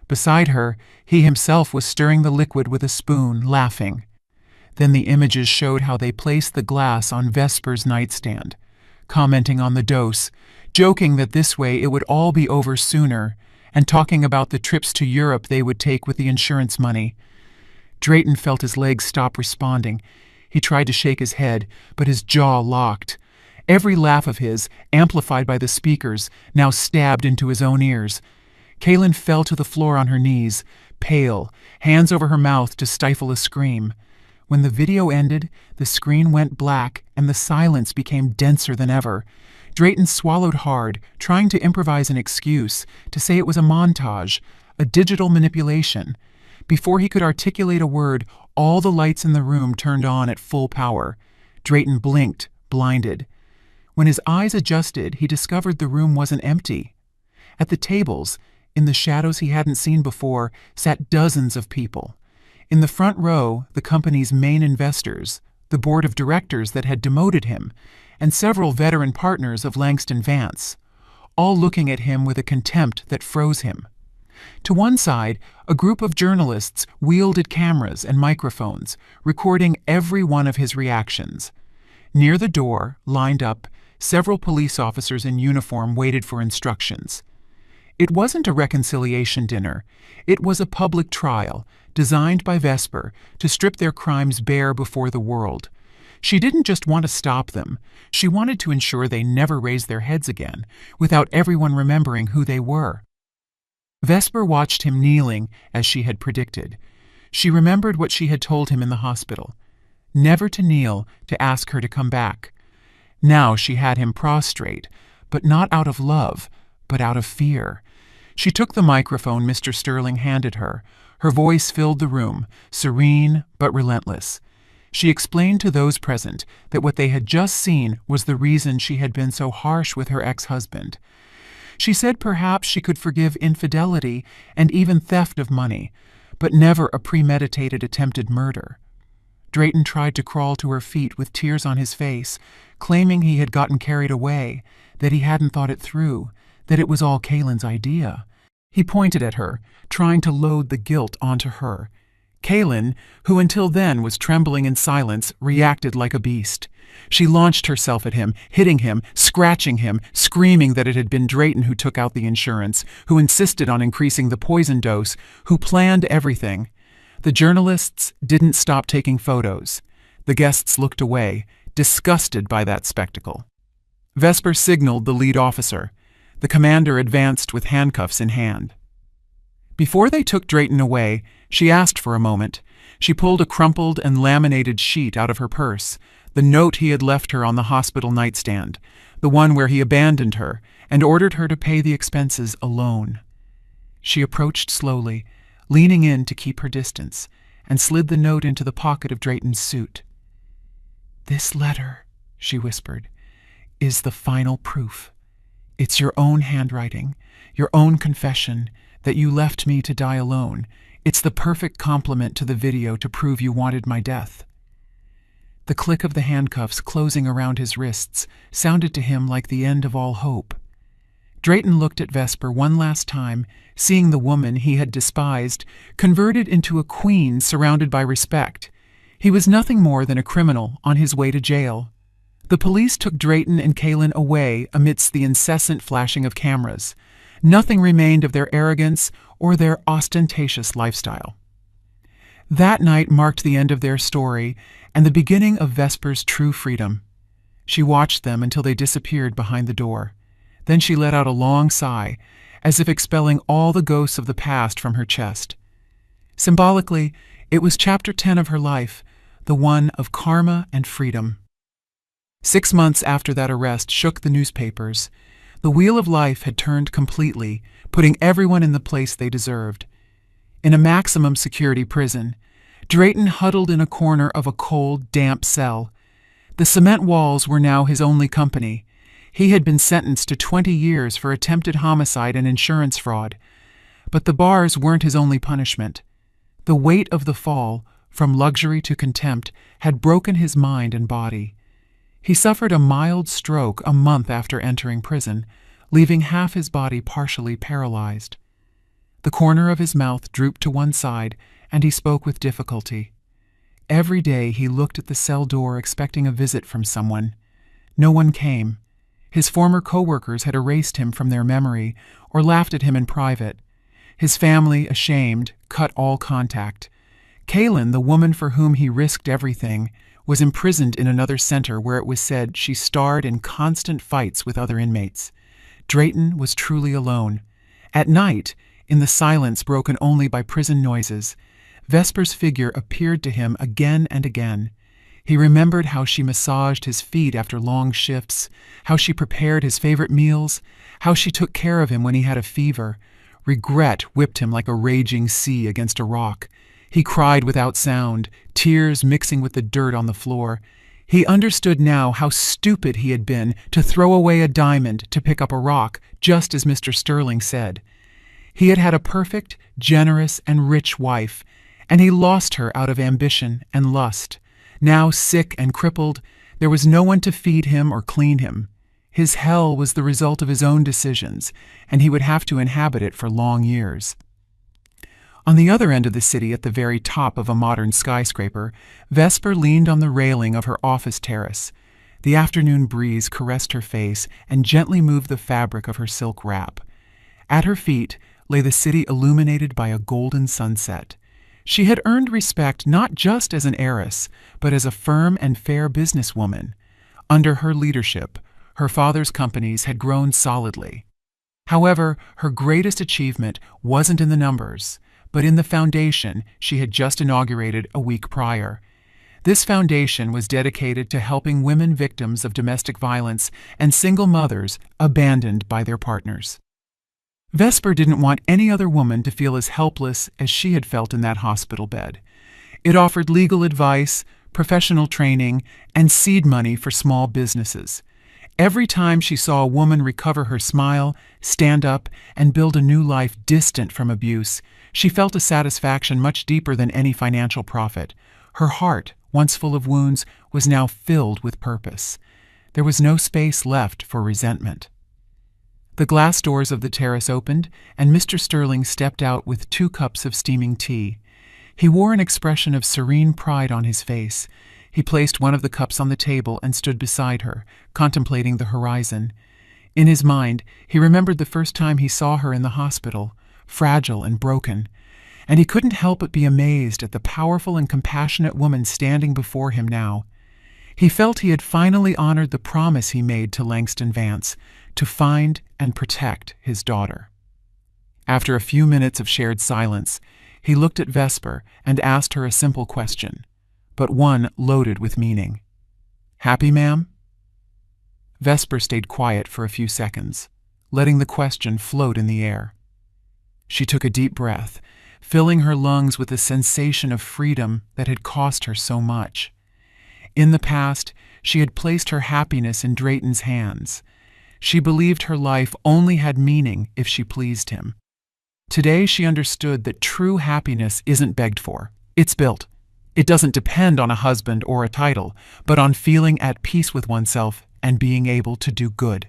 Beside her, he himself was stirring the liquid with a spoon, laughing. Then the images showed how they placed the glass on Vesper's nightstand, commenting on the dose, joking that this way it would all be over sooner, and talking about the trips to Europe they would take with the insurance money. Drayton felt his legs stop responding. He tried to shake his head, but his jaw locked. Every laugh of his, amplified by the speakers, now stabbed into his own ears. Kaylin fell to the floor on her knees, pale, hands over her mouth to stifle a scream. When the video ended, the screen went black and the silence became denser than ever. Drayton swallowed hard, trying to improvise an excuse, to say it was a montage, a digital manipulation. Before he could articulate a word, all the lights in the room turned on at full power. Drayton blinked, blinded. When his eyes adjusted, he discovered the room wasn't empty. At the tables, in the shadows he hadn't seen before, sat dozens of people. In the front row, the company's main investors, the board of directors that had demoted him, and several veteran partners of Langston Vance, all looking at him with a contempt that froze him. To one side, a group of journalists wielded cameras and microphones, recording every one of his reactions. Near the door, lined up, several police officers in uniform waited for instructions. It wasn't a reconciliation dinner. It was a public trial, designed by Vesper to strip their crimes bare before the world. She didn't just want to stop them. She wanted to ensure they never raised their heads again, without everyone remembering who they were. Vesper watched him kneeling, as she had predicted. She remembered what she had told him in the hospital. Never to kneel, to ask her to come back. Now she had him prostrate, but not out of love, but out of fear. She took the microphone Mr. Sterling handed her. Her voice filled the room, serene but relentless. She explained to those present that what they had just seen was the reason she had been so harsh with her ex-husband. She said perhaps she could forgive infidelity and even theft of money, but never a premeditated attempted murder. Drayton tried to crawl to her feet with tears on his face, claiming he had gotten carried away, that he hadn't thought it through, that it was all Kaylin's idea. He pointed at her, trying to load the guilt onto her. Kaylin, who until then was trembling in silence, reacted like a beast. She launched herself at him, hitting him, scratching him, screaming that it had been Drayton who took out the insurance, who insisted on increasing the poison dose, who planned everything. The journalists didn't stop taking photos. The guests looked away, disgusted by that spectacle. Vesper signaled the lead officer. The commander advanced with handcuffs in hand. Before they took Drayton away, she asked for a moment. She pulled a crumpled and laminated sheet out of her purse, the note he had left her on the hospital nightstand, the one where he abandoned her, and ordered her to pay the expenses alone. She approached slowly, leaning in to keep her distance, and slid the note into the pocket of Drayton's suit. "This letter," she whispered, "is the final proof. It's your own handwriting, your own confession, that you left me to die alone. It's the perfect complement to the video to prove you wanted my death." The click of the handcuffs closing around his wrists sounded to him like the end of all hope. Drayton looked at Vesper one last time, seeing the woman he had despised converted into a queen surrounded by respect. He was nothing more than a criminal on his way to jail. The police took Drayton and Kaylin away amidst the incessant flashing of cameras. Nothing remained of their arrogance or their ostentatious lifestyle. That night marked the end of their story and the beginning of Vesper's true freedom. She watched them until they disappeared behind the door. Then she let out a long sigh, as if expelling all the ghosts of the past from her chest. Symbolically, it was chapter 10 of her life, the one of karma and freedom. 6 months after that arrest shook the newspapers. The wheel of life had turned completely, putting everyone in the place they deserved. In a maximum security prison, Drayton huddled in a corner of a cold, damp cell. The cement walls were now his only company. He had been sentenced to 20 years for attempted homicide and insurance fraud. But the bars weren't his only punishment. The weight of the fall, from luxury to contempt, had broken his mind and body. He suffered a mild stroke a month after entering prison, leaving half his body partially paralyzed. The corner of his mouth drooped to one side, and he spoke with difficulty. Every day he looked at the cell door expecting a visit from someone. No one came. His former co-workers had erased him from their memory or laughed at him in private. His family, ashamed, cut all contact. Kaylin, the woman for whom he risked everything, was imprisoned in another center where it was said she starred in constant fights with other inmates. Drayton was truly alone. At night, in the silence broken only by prison noises, Vesper's figure appeared to him again and again. He remembered how she massaged his feet after long shifts, how she prepared his favorite meals, how she took care of him when he had a fever. Regret whipped him like a raging sea against a rock. He cried without sound, tears mixing with the dirt on the floor. He understood now how stupid he had been to throw away a diamond to pick up a rock, just as Mr. Sterling said. He had had a perfect, generous, and rich wife, and he lost her out of ambition and lust. Now sick and crippled, there was no one to feed him or clean him. His hell was the result of his own decisions, and he would have to inhabit it for long years. On the other end of the city, at the very top of a modern skyscraper, Vesper leaned on the railing of her office terrace. The afternoon breeze caressed her face and gently moved the fabric of her silk wrap. At her feet lay the city illuminated by a golden sunset. She had earned respect not just as an heiress, but as a firm and fair businesswoman. Under her leadership, her father's companies had grown solidly. However, her greatest achievement wasn't in the numbers, but in the foundation she had just inaugurated a week prior. This foundation was dedicated to helping women victims of domestic violence and single mothers abandoned by their partners. Vesper didn't want any other woman to feel as helpless as she had felt in that hospital bed. It offered legal advice, professional training, and seed money for small businesses. Every time she saw a woman recover her smile, stand up, and build a new life distant from abuse, she felt a satisfaction much deeper than any financial profit. Her heart, once full of wounds, was now filled with purpose. There was no space left for resentment. The glass doors of the terrace opened, and Mr. Sterling stepped out with 2 cups of steaming tea. He wore an expression of serene pride on his face. He placed one of the cups on the table and stood beside her, contemplating the horizon. In his mind, he remembered the first time he saw her in the hospital, fragile and broken, and he couldn't help but be amazed at the powerful and compassionate woman standing before him now. He felt he had finally honored the promise he made to Langston Vance, to find and protect his daughter. After a few minutes of shared silence, he looked at Vesper and asked her a simple question, but one loaded with meaning. "Happy, ma'am?" Vesper stayed quiet for a few seconds, letting the question float in the air. She took a deep breath, filling her lungs with the sensation of freedom that had cost her so much. In the past, she had placed her happiness in Drayton's hands. She believed her life only had meaning if she pleased him. Today she understood that true happiness isn't begged for. It's built. It doesn't depend on a husband or a title, but on feeling at peace with oneself and being able to do good.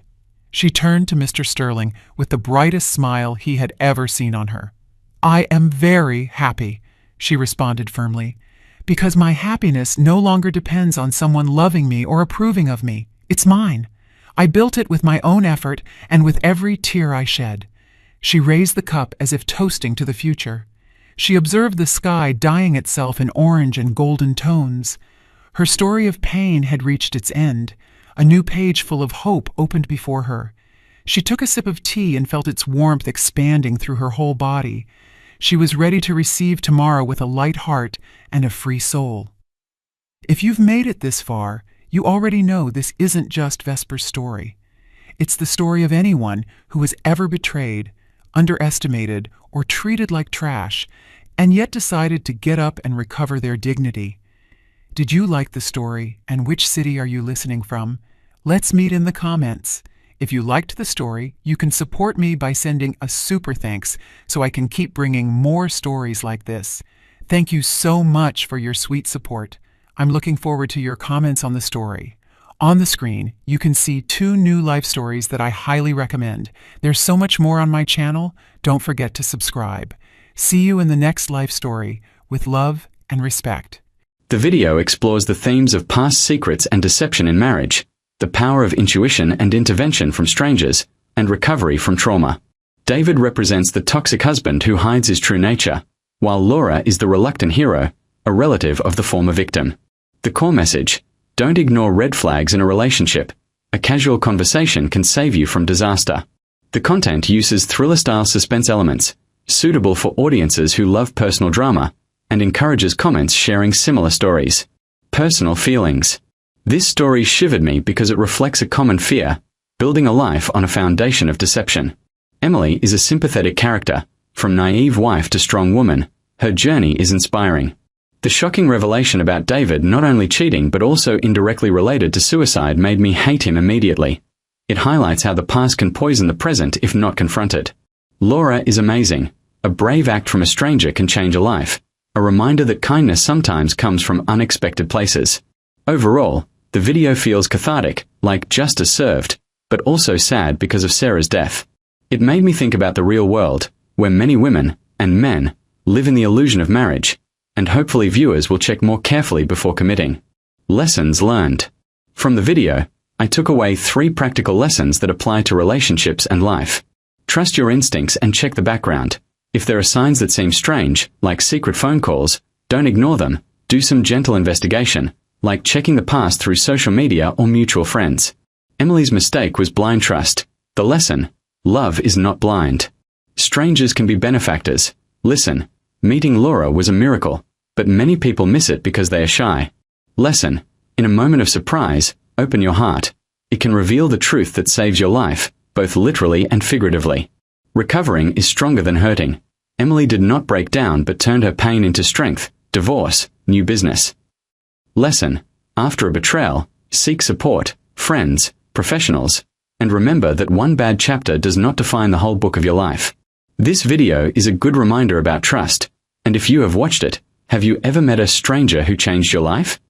She turned to Mr. Sterling with the brightest smile he had ever seen on her. "I am very happy," she responded firmly, "because my happiness no longer depends on someone loving me or approving of me. It's mine. I built it with my own effort and with every tear I shed." She raised the cup as if toasting to the future. She observed the sky dyeing itself in orange and golden tones. Her story of pain had reached its end. A new page full of hope opened before her. She took a sip of tea and felt its warmth expanding through her whole body. She was ready to receive tomorrow with a light heart and a free soul. If you've made it this far, you already know this isn't just Vesper's story. It's the story of anyone who was ever betrayed, underestimated, or treated like trash, and yet decided to get up and recover their dignity. Did you like the story, and which city are you listening from? Let's meet in the comments. If you liked the story, you can support me by sending a super thanks so I can keep bringing more stories like this. Thank you so much for your sweet support. I'm looking forward to your comments on the story. On the screen, you can see 2 new life stories that I highly recommend. There's so much more on my channel. Don't forget to subscribe. See you in the next life story, with love and respect. The video explores the themes of past secrets and deception in marriage, the power of intuition and intervention from strangers, and recovery from trauma. David represents the toxic husband who hides his true nature, while Laura is the reluctant hero, a relative of the former victim. The core message: don't ignore red flags in a relationship. A casual conversation can save you from disaster. The content uses thriller-style suspense elements, suitable for audiences who love personal drama, and encourages comments sharing similar stories. Personal feelings. This story shivered me because it reflects a common fear: building a life on a foundation of deception. Emily is a sympathetic character. From naive wife to strong woman, her journey is inspiring. The shocking revelation about David not only cheating but also indirectly related to suicide made me hate him immediately. It highlights how the past can poison the present if not confronted. Laura is amazing. A brave act from a stranger can change a life. A reminder that kindness sometimes comes from unexpected places. Overall, the video feels cathartic, like justice served, but also sad because of Sarah's death. It made me think about the real world, where many women, and men, live in the illusion of marriage, and hopefully viewers will check more carefully before committing. Lessons learned. From the video, I took away 3 practical lessons that apply to relationships and life. Trust your instincts and check the background. If there are signs that seem strange, like secret phone calls, don't ignore them. Do some gentle investigation, like checking the past through social media or mutual friends. Emily's mistake was blind trust. The lesson: love is not blind. Strangers can be benefactors. Listen, meeting Laura was a miracle, but many people miss it because they are shy. Lesson: in a moment of surprise, open your heart. It can reveal the truth that saves your life, both literally and figuratively. Recovering is stronger than hurting. Emily did not break down but turned her pain into strength: divorce, new business. Lesson: after a betrayal, seek support, friends, professionals, and remember that one bad chapter does not define the whole book of your life. This video is a good reminder about trust, and if you have watched it, have you ever met a stranger who changed your life?